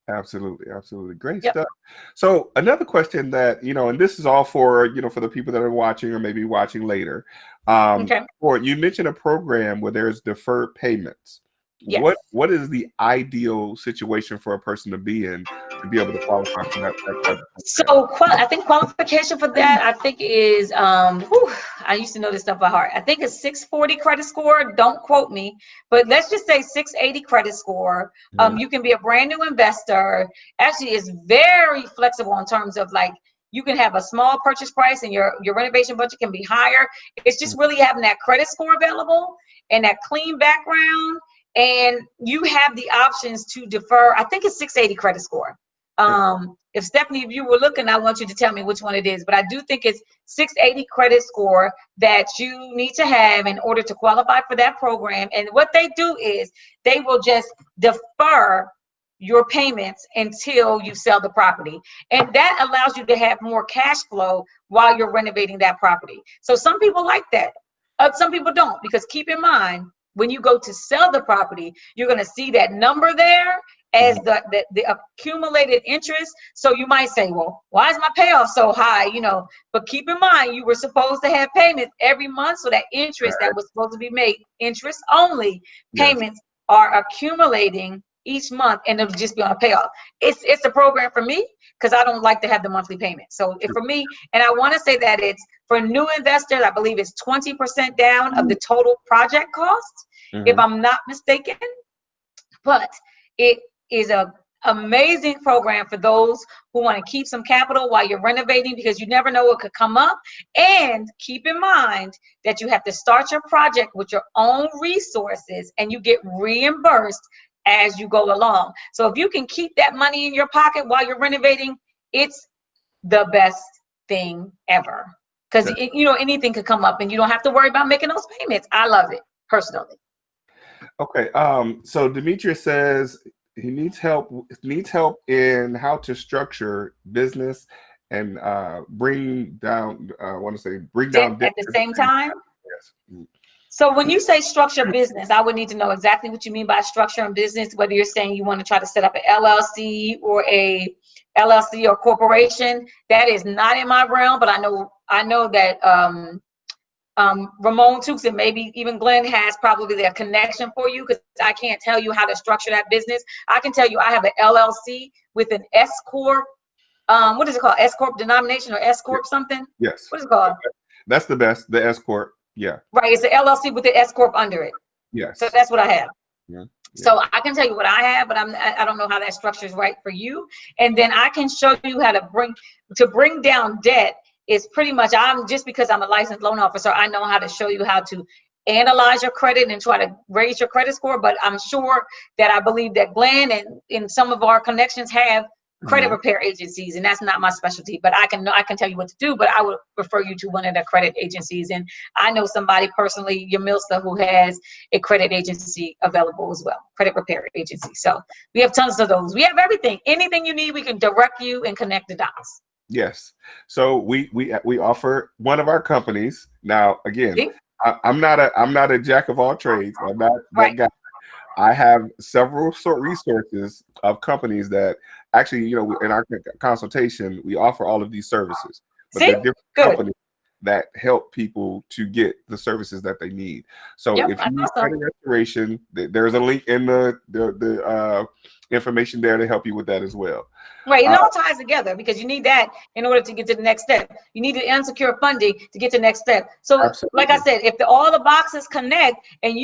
Absolutely, absolutely, great stuff. So another question that, you know, and this is all for, you know, for the people that are watching or maybe watching later. Or you mentioned a program where there's deferred payments. Yes. What is the ideal situation for a person to be in to be able to qualify for that type of So I think qualification for that, I think is, I used to know this stuff by heart. I think it's 640 credit score. Don't quote me, but let's just say 680 credit score. You can be a brand new investor. Actually, it's very flexible in terms of, like, you can have a small purchase price and your renovation budget can be higher. It's just really having that credit score available and that clean background. And you have the options to defer. I think it's 680 credit score. If Stephanie, if you were looking, I want you to tell me which one it is, but I do think it's 680 credit score that you need to have in order to qualify for that program. And what they do is they will just defer your payments until you sell the property. And that allows you to have more cash flow while you're renovating that property. So some people like that. Some people don't, because keep in mind, when you go to sell the property, you're going to see that number there as the accumulated interest. So you might say, well, why is my payoff so high? You know, but keep in mind, you were supposed to have payments every month. So that interest that was supposed to be made, interest only payments are accumulating each month, and it'll just be on a payoff. It's a program for me because I don't like to have the monthly payment. So for me, and I want to say that it's for new investors, I believe it's 20% down of the total project cost, if I'm not mistaken. But it is a amazing program for those who want to keep some capital while you're renovating, because you never know what could come up. And keep in mind that you have to start your project with your own resources, and you get reimbursed as you go along. So if you can keep that money in your pocket while you're renovating, it's the best thing ever, because you know, anything could come up and you don't have to worry about making those payments. I love it personally. Okay. So Demetrius says he needs help in how to structure business and bring down. I want to say bring Debt down debt at the at the same same time. time. Yes. So when you say structure business, I would need to know exactly what you mean by structure and business, whether you're saying you want to try to set up an LLC or a LLC or corporation. That is not in my realm, but I know that Ramon Tukes and maybe even Glenn has probably their connection for you, because I can't tell you how to structure that business. I can tell you I have an LLC with an S corp. What is it called? S corp denomination or S corp something? Yes. What is it called? That's the best. The S corp. Yeah. Right, it's an LLC with the S corp under it. So Yes. that's what I have. Yeah. Yeah. So I can tell you what I have, but I don't know how that structure is right for you. And then I can show you how to bring down debt. Is pretty much, I'm just because I'm a licensed loan officer, I know how to show you how to analyze your credit and try to raise your credit score. But I'm sure that I believe that Glenn and some of our connections have credit Mhm. repair agencies, and that's not my specialty. But I can tell you what to do. But I would refer you to one of the credit agencies. And I know somebody personally, Yamilsa, who has a credit agency available as well, credit repair agency. So we have tons of those. We have everything. Anything you need, we can direct you and connect the dots. Yes. So we offer one of our companies. Now again, See? I'm not a jack of all trades. I'm not that Right. guy. I have several resources of companies that actually, in our consultation, we offer all of these services, but they're See? different Good. companies that help people to get the services that they need. So Yep, if I you know need so. credit restoration, there's a link in the information there to help you with that as well. Right, it Uh, all ties together because you need that in order to get to the next step. You need the unsecured funding to get to the next step. So, like I Absolutely. said, if all the boxes connect and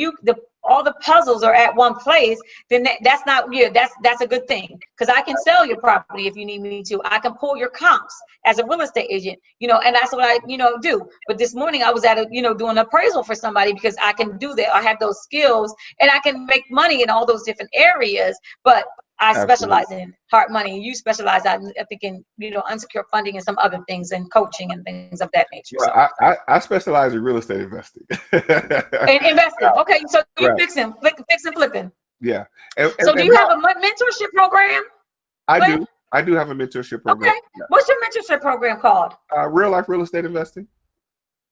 all the puzzles are at one place, then that's not that's a good thing, because I can sell your property if you need me to. I can pull your comps as a real estate agent, and that's what I do. But this morning I was at doing an appraisal for somebody because I can do that. I have those skills and I can make money in all those different areas, but I Absolutely. specialize in hard money, and you specialize, I think, in unsecured funding and some other things, and coaching and things of that nature. Well, So, I specialize in real estate investing. and investing. Okay, so you Right. fixing, flipping. Yeah. So, do And you have a mentorship program, I Glenn? do. I do have a mentorship program. Okay, what's your mentorship program called? Real life real estate investing.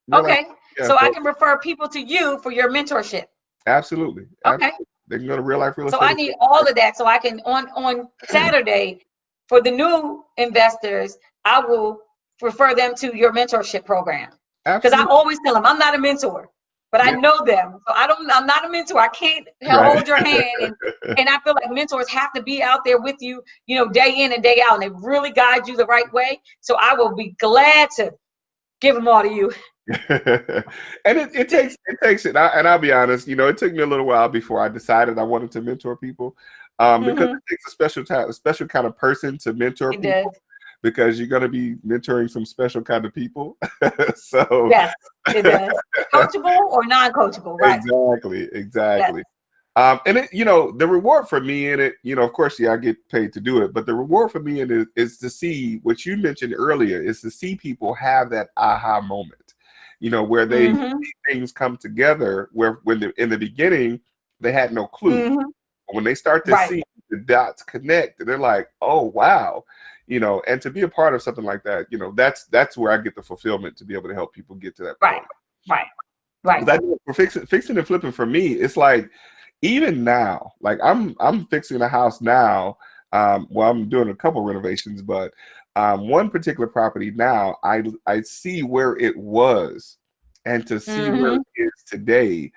Real life. Okay, Yeah. so I So can refer people to you for your mentorship. absolutely. Okay, Absolutely. They can go to real life real so estate. I need all of that so I can on Saturday for the new investors, I will refer them to your mentorship program. Because I Absolutely. always tell them I'm not a mentor, but I Yeah. know them. So I'm not a mentor. I can't Right. hold your hand, and I feel like mentors have to be out there with you, day in and day out, and they really guide you the right way. So I will be glad to give them all to you. And it takes it, and I'll be honest, it took me a little while before I decided I wanted to mentor people, because Hmm. it takes a special kind of person to mentor It does. people, because you're going to be mentoring some special kind of people. So Yes, it does. Coachable or non-coachable, right? exactly, Yes. exactly. And the reward for me in it, of course, yeah, I get paid to do it, but the reward for me in it is to see what you mentioned earlier, is to see people have that aha moment, where they Hmm. see things come together, where in the beginning they had no clue. Hmm. But when they start to Right. see the dots connect, they're like, oh wow, and to be a part of something like that, that's where I get the fulfillment to be able to help people get to that Right. point. Right. Right. Because I know for fixing and flipping for me, it's like even now, like I'm fixing a house now. Well, I'm doing a couple renovations, but one particular property now, I see where it was, and to see where Hmm. it is today,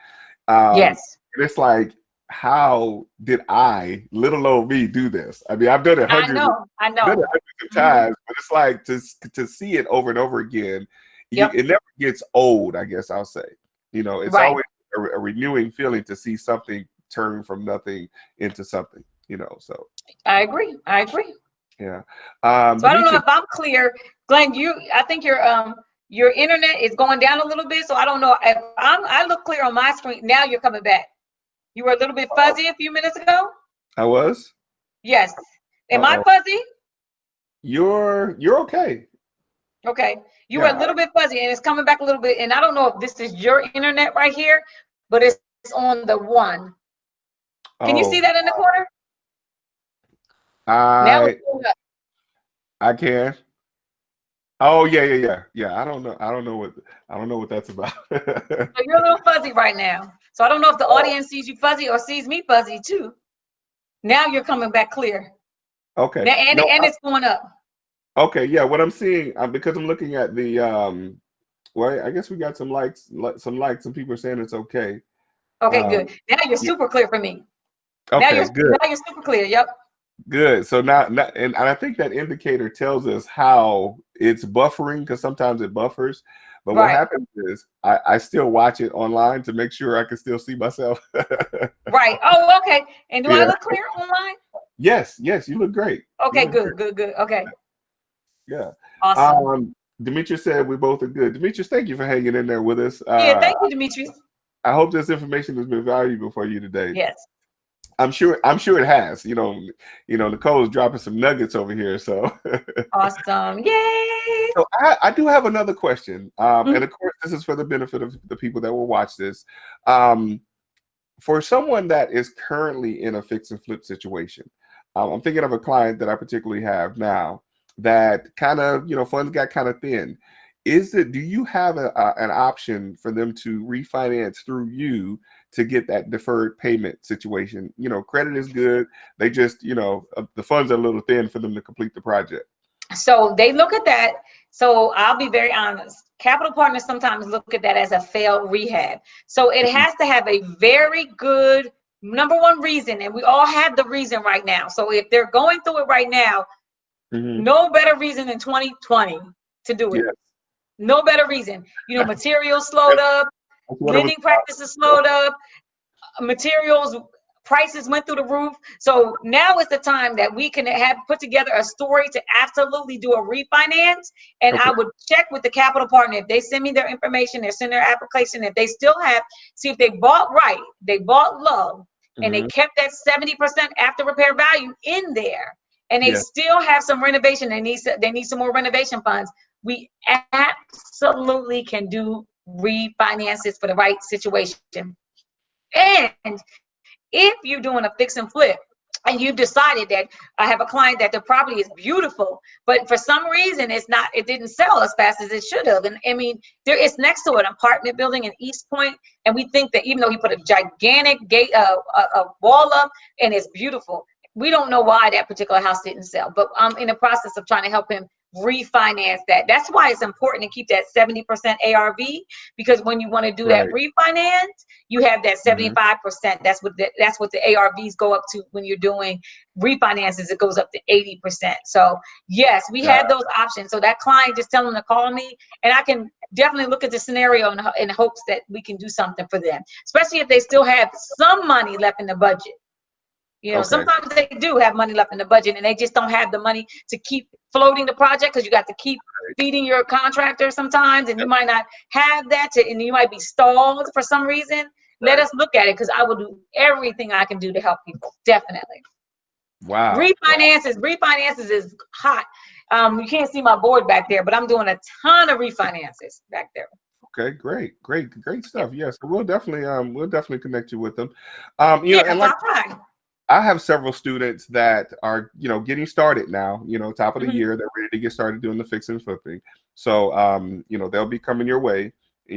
Yes. and it's like, how did I, little old me, do this? I mean, I've done it I hundreds know. I done it know. hundreds of Hmm. times, but it's like to see it over and over again. Yep. It never gets old, I guess I'll say. It's Right. always a renewing feeling to see something turn from nothing into something. So I agree. I agree. yeah. So I don't know Demetri, if I'm clear, Glenn. I think your internet is going down a little bit, so I don't know if I look clear on my screen. Now you're coming back. You were a little bit fuzzy a few minutes ago. I was. Yes. Am I Uh-oh. fuzzy? You're okay. Okay. You were a Yeah. little bit fuzzy, and it's coming back a little bit. And I don't know if this is your internet right here, but it's on the one. Can you see Oh, that in the corner? Now it's I going up. I can. Oh yeah. I don't know what that's about. So you're a little fuzzy right now. So I don't know if the audience sees you fuzzy or sees me fuzzy too. Now you're coming back clear. Okay. Now, and No. it's going up. Okay. Yeah. What I'm seeing, because I'm looking at the well, I guess we got some likes. Some people are saying it's okay. Okay, good. Um. Now you're Yeah. super clear for me. Okay. Good. Now you're super clear. Yep. Good. So now, and I think that indicator tells us how it's buffering, because sometimes it buffers. But what Right. happens is I still watch it online to make sure I can still see myself. Right. Oh, okay. And do I Yeah. look clear online? Yes. Yes. You look great. You Okay, look great. good. Okay. Yeah. Awesome. Demetrius said we both are good. Demetrius, thank you for hanging in there with us. Yeah, thank you, Demetrius. I hope this information has been valuable for you today. Yes. I'm sure it has. Nicole is dropping some nuggets over here. So, Awesome. Yay. so I do have another question. And Mhm. of course, this is for the benefit of the people that will watch this. Um, for someone that is currently in a fix and flip situation, I'm thinking of a client that I particularly have now that kind of, funds got kind of thin. Do you have an option for them to refinance through you to get that deferred payment situation? Credit is good. They just, the funds are a little thin for them to complete the project. So they look at that. So I'll be very honest. Capital partners sometimes look at that as a failed rehab. So it Mhm. has to have a very good number one reason, and we all have the reason right now. So if they're going through it right now, Mhm. no better reason than 2020 to do it. Yes. No better reason. Materials slowed up, That's what it was lending practices slowed up, materials prices went through the roof. So now is the time that we can have put together a story to absolutely do a refinance. And about. I would check with the capital partner. If they send me their information, they send their application. If they still have, see if they bought right, they bought low, and they Okay. kept that 70% after repair value in there. And they Yeah. still have some renovation. They need some more renovation funds. We absolutely can do refinances for the right situation. And if you're doing a fix and flip and you've decided that I have a client that the property is beautiful, but for some reason it didn't sell as fast as it should have. And I mean, it's next to an apartment building in East Point, and we think that even though he put a gigantic gate, a wall up, and it's beautiful, we don't know why that particular house didn't sell. But I'm in the process of trying to help him refinance that. That's why it's important to keep that 70% ARV, because when you want to do that Right. refinance, you have that Mhm. 75%. That's what the ARVs go up to when you're doing refinances. It goes up to 80%. So yes, we Yeah. have those options. So that client, just tell them to call me, and I can definitely look at the scenario in hopes that we can do something for them, especially if they still have some money left in the budget. Okay. Sometimes they do have money left in the budget and they just don't have the money to keep floating the project, because you got to keep feeding your contractor sometimes, and you might not have that and you might be stalled for some reason. Let Right. us look at it, because I will do everything I can do to help people. Definitely. Wow. Refinances is hot. You can't see my board back there, but I'm doing a ton of refinances back there. Okay, great Yep. stuff. Yes, we'll definitely connect you with them. Yes, And like I'll try. I have several students that are, getting started now, top of the Mhm. year, they're ready to get started doing the fix and flipping. So, they'll be coming your way.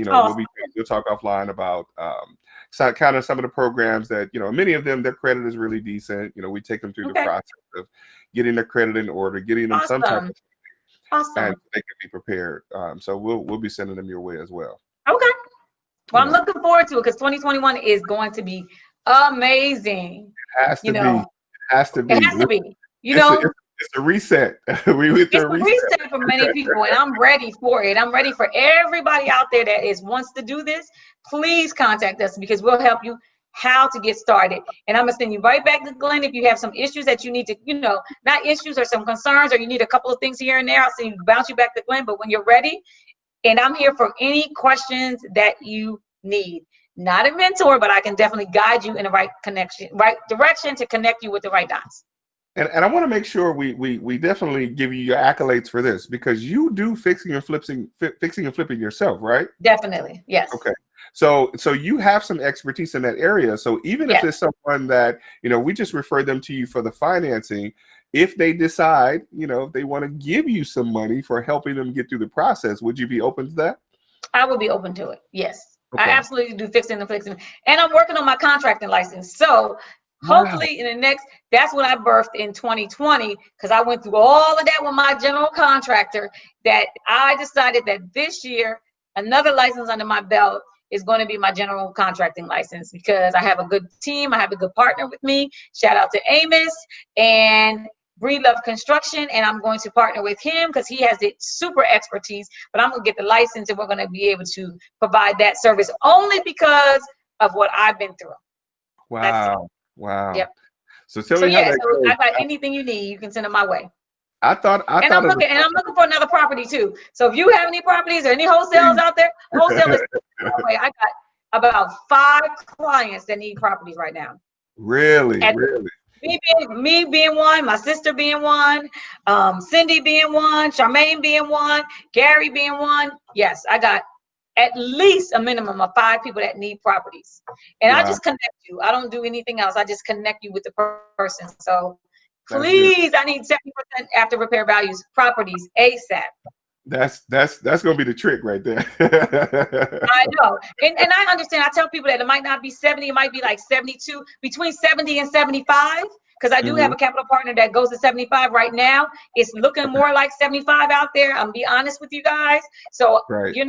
Awesome. We'll talk offline about kind of some of the programs that, many of them, their credit is really decent. We take them through the Okay. process of getting their credit in order, getting them some type Awesome. of, and Awesome. so they can be prepared. So we'll be sending them your way as well. Okay. Well, I'm Yeah. looking forward to it, because 2021 is going to be amazing. Has You to be. know, It has to it be. has to be. You It's a, know, it's, it's a reset. We went it's through a a reset. reset for many people, and I'm ready for it. I'm ready for everybody out there that wants to do this. Please contact us, because we'll help you how to get started. And I'm gonna send you right back to Glenn if you have some issues that you need to, not issues, or some concerns, or you need a couple of things here and there. I'll send you, bounce you back to Glenn. But when you're ready, and I'm here for any questions that you need. Not a mentor, but I can definitely guide you in the right direction to connect you with the right dots. And I want to make sure we definitely give you your accolades for this, because you do fixing and flipping yourself, right? Definitely. Yes. Okay. So you have some expertise in that area. So even if Yes. there's someone that, we just refer them to you for the financing, if they decide, if they want to give you some money for helping them get through the process, would you be open to that? I would be open to it. Yes, I Okay. absolutely do fixing and fixing. And I'm working on my contracting license. So Wow. hopefully in the next, that's what I birthed in 2020, because I went through all of that with my general contractor, that I decided that this year, another license under my belt is going to be my general contracting license, because I have a good team. I have a good partner with me. Shout out to Amos and Breed Love Construction, and I'm going to partner with him because he has the super expertise. But I'm going to get the license, and we're going to be able to provide that service only because of what I've been through. That's it. Wow. Wow. Yep. So tell So me how yeah, that so goes. I got anything you need, you can send it my way. I And thought of I'm looking for another property too. So if you have any properties or any wholesales out there, wholesale is way. I got about 5 clients that need properties right now. really, And really. me being one, my sister being one, Cindy being one, Charmaine being one, Gary being one. Yes, I got at least a minimum of 5 people that need properties. And I Wow. just connect you. I don't do anything else. I just connect you with the person. So That's good. please, I need 70% after repair values properties ASAP. That's gonna be the trick right there. I know. And I understand. I tell people that it might not be 70, it might be like 72, between 70 and 75. Because I do have Mhm. a capital partner that goes to 75 right now. It's looking more like 75 out there. I'm be honest with you guys. So Right. we're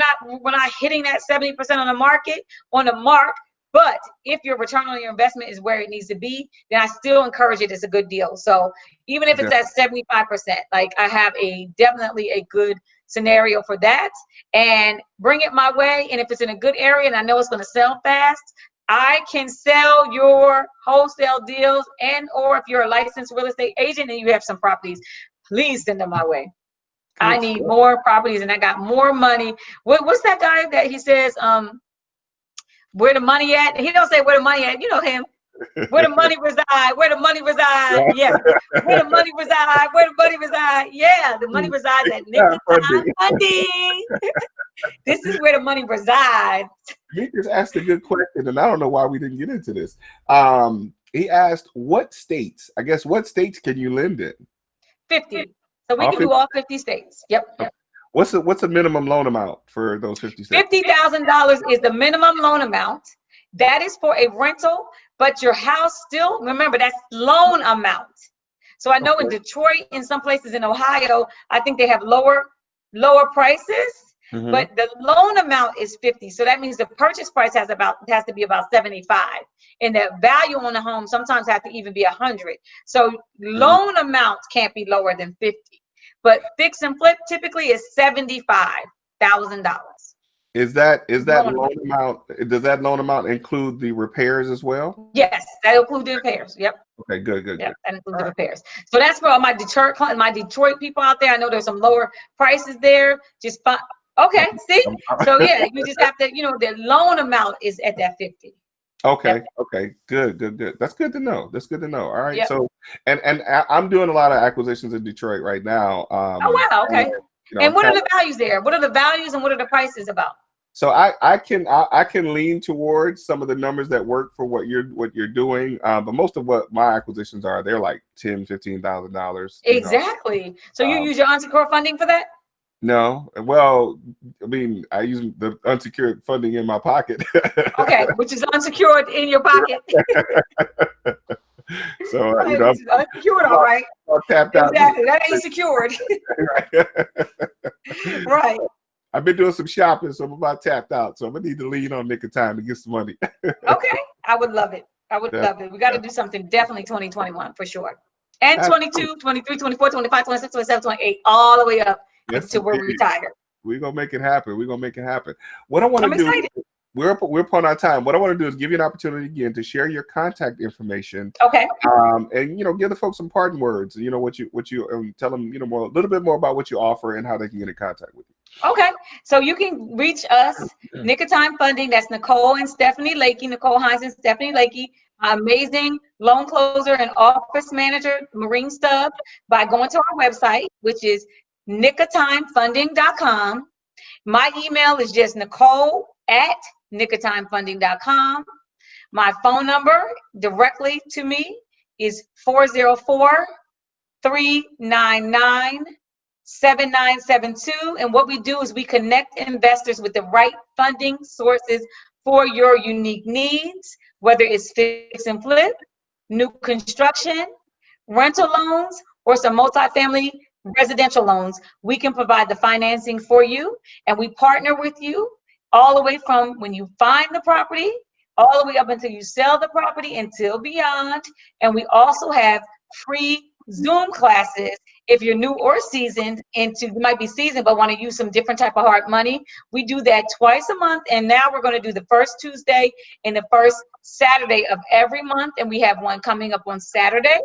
not hitting that 70% on the market, on the mark. But if your return on your investment is where it needs to be, then I still encourage it. It's a good deal. So even if it's at 75%, like I have definitely a good scenario for that, and bring it my way. And if it's in a good area and I know it's going to sell fast, I can sell your wholesale deals. And or if you're a licensed real estate agent and you have some properties, please send them my way. I Good need stuff. more properties and I got more money. What's that guy that he says, where the money at? He don't say where the money at. You know him. Where the money reside, where the money reside. Yeah. Where the money reside, where the money reside. Yeah, the money resides at Yeah, Nicotime Funding. This is where the money resides. He just asked a good question, and I don't know why we didn't get into this. He asked, "What states? I guess what states can you lend in?" 50. So we All can do 50? all 50 states. Yep. What's the minimum loan amount for those 50 states? $50,000 is the minimum loan amount. That is for a rental, but your house still, remember, that's loan amount. So I know in Okay. Detroit, in some places in Ohio, I think they have lower prices, Mm-hmm. but the loan amount is 50. So that means the purchase price has to be about 75, and the value on the home sometimes has to even be 100. So Mm-hmm. loan amounts can't be lower than 50, but fix and flip typically is $75,000. Is that Loan loan amount. amount? Does that loan amount include the repairs as well? Yes, that includes the repairs. Yep. Okay, good, good, Yep, good. that includes All the right. repairs. So that's for my Detroit people out there. I know there's some lower prices there. Just fine. Okay, see? So yeah, you just have to, the loan amount is at that 50. Okay, Yep. okay, good, good, good. That's good to know. That's good to know. All right. Yep. So, and I'm doing a lot of acquisitions in Detroit right now. Oh wow, And, okay. I'm And what are kind the values there? What are the values and what are the prices about? so I can lean towards some of the numbers that work for what you're doing. But most of what my acquisitions are, they're like $10,000-$15,000. Exactly. So you Um, use your unsecured funding for that? no, well, I mean, I use the unsecured funding in my pocket. Okay, which is unsecured in your pocket. So Right, which is unsecured, I'm all all, right. all tapped out. Exactly. That ain't secured. Right. I've been doing some shopping, so I'm about tapped out. So I'm gonna need to lean on Nick of Time to get some money. Okay. I would love it. I would Def- love it. We got to do something definitely 2021 for sure. And Absolutely. 22, 23, 24, 25, 26, 27, 28, all the way up Yes, until we're indeed. retired. We're gonna make it happen. We're gonna make it happen. What I want to I'm do, excited. we're upon our time. What I want to do is give you an opportunity again to share your contact information, Okay. and give the folks some parting words. What you tell them, a little bit more about what you offer and how they can get in contact with you. Okay. So you can reach us, Nicotime Funding. That's Nicole and Stephanie Lakey, Nicole Hines and Stephanie Lakey, amazing loan closer and office manager, Marine Stubbs, by going to our website, which is nicotimefunding.com. My email is just nicole@nicotimefunding.com. My phone number directly to me is 404 399-7972. And what we do is we connect investors with the right funding sources for your unique needs, whether it's fix and flip, new construction, rental loans, or some multifamily residential loans. We can provide the financing for you, and we partner with you all the way from when you find the property, all the way up until you sell the property, until beyond. And we also have free Zoom classes if you're new or seasoned into, you might be seasoned but want to use some different type of hard money. We do that twice a month, and now we're going to do the first Tuesday and the first Saturday of every month, and we have one coming up on Saturday.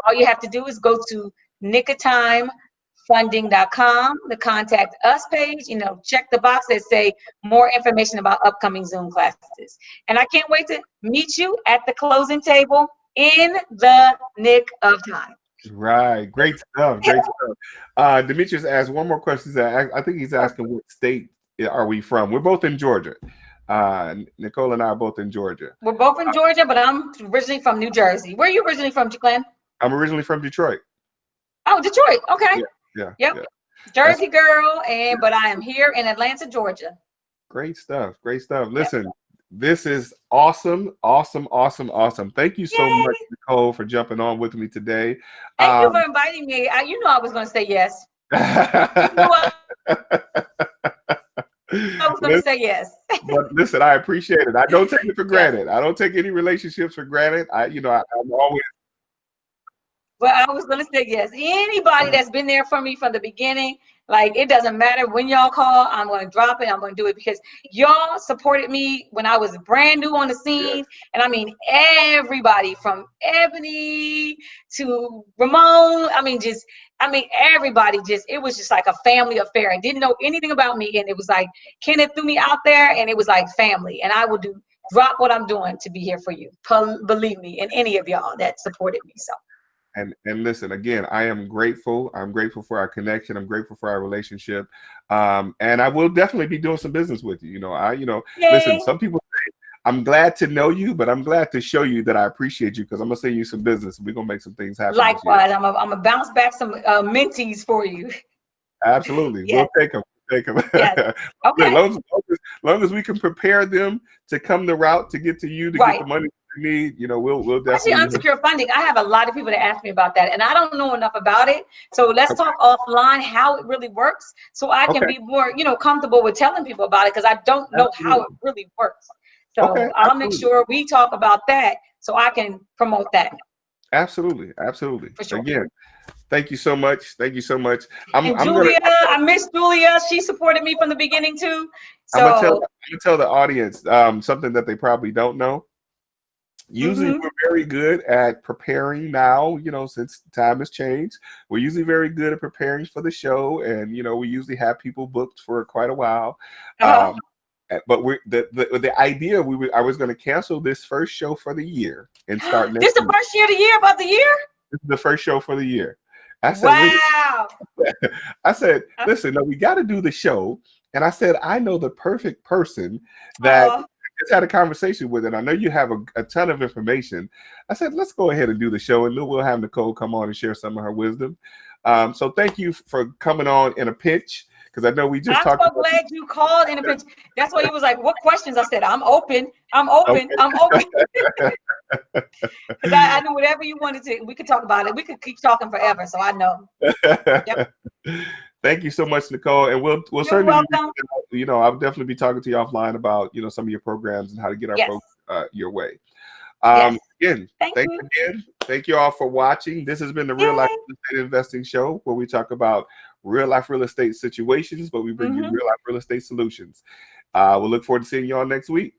All you have to do is go to nickoftimefunding.com, the contact us page, check the box that say more information about upcoming Zoom classes. And I can't wait to meet you at the closing table in the nick of time. Right. Great stuff. Great stuff. Demetrius asked one more question. I think he's asking what state are we from? We're both in Georgia. Nicole and I are both in Georgia. We're both in Georgia, but I'm originally from New Jersey. Where are you originally from, Glenn? I'm originally from Detroit. Oh, Detroit. Okay. Yeah. Yep. Yeah. Jersey girl, but I am here in Atlanta, Georgia. Great stuff. Great stuff. Listen, this is awesome. Thank you so much, Nicole, for jumping on with me today. Thank you for inviting me. You know I was going to say yes. I was going to say yes. But listen, I appreciate it. I don't take it for granted. I don't take any relationships for granted. I'm always. Well, I was going to say yes. Anybody that's been there for me from the beginning, like, it doesn't matter when y'all call, I'm going to drop it. I'm going to do it because y'all supported me when I was brand new on the scene. Yes. And I mean, everybody from Ebony to Ramon, everybody it was just like a family affair and didn't know anything about me. And it was like, Kenneth threw me out there and it was like family. And I will drop what I'm doing to be here for you. Believe me, and any of y'all that supported me. So. And listen, again, I am grateful. I'm grateful for our connection. I'm grateful for our relationship. And I will definitely be doing some business with you. Listen, some people say, I'm glad to know you, but I'm glad to show you that I appreciate you because I'm going to send you some business. We're going to make some things happen. Likewise, I'm going to bounce back some mentees for you. Absolutely. Yes. We'll take them. Yes. Okay. As long as we can prepare them to come the route to get to you to get the money we need, we'll definitely. Especially unsecured funding. I have a lot of people that ask me about that, and I don't know enough about it. So let's talk offline how it really works, so I can be more, comfortable with telling people about it because I don't know how it really works. So I'll make sure we talk about that so I can promote that. Absolutely. For sure. Again, thank you so much. Julia, I miss Julia. She supported me from the beginning too. So I'm gonna tell the audience something that they probably don't know. Usually we're very good at preparing now, since time has changed. We're usually very good at preparing for the show. And, we usually have people booked for quite a while. But the idea I was going to cancel this first show for the year and start next. This the first year of the year about the year? This is the first show for the year. I said, wow. I said, listen, no, we got to do the show. And I said, I know the perfect person that I just had a conversation with, and I know you have a ton of information. I said, let's go ahead and do the show, and then we'll have Nicole come on and share some of her wisdom. So thank you for coming on in a pinch. Because I know we just talked. I'm so glad you called in a pinch. That's why he was like, "What questions?" I said, "I'm open. Okay. I'm open." Because I knew whatever you wanted to, we could talk about it. We could keep talking forever. So I know. Yep. Thank you so much, Nicole, and we'll You're certainly. welcome. I'll definitely be talking to you offline about some of your programs and how to get our folks your way. Again, thank you all for watching. This has been the Real Life Real Estate Investing Show, where we talk about real life real estate situations, but we bring you real life real estate solutions. We'll look forward to seeing you all next week.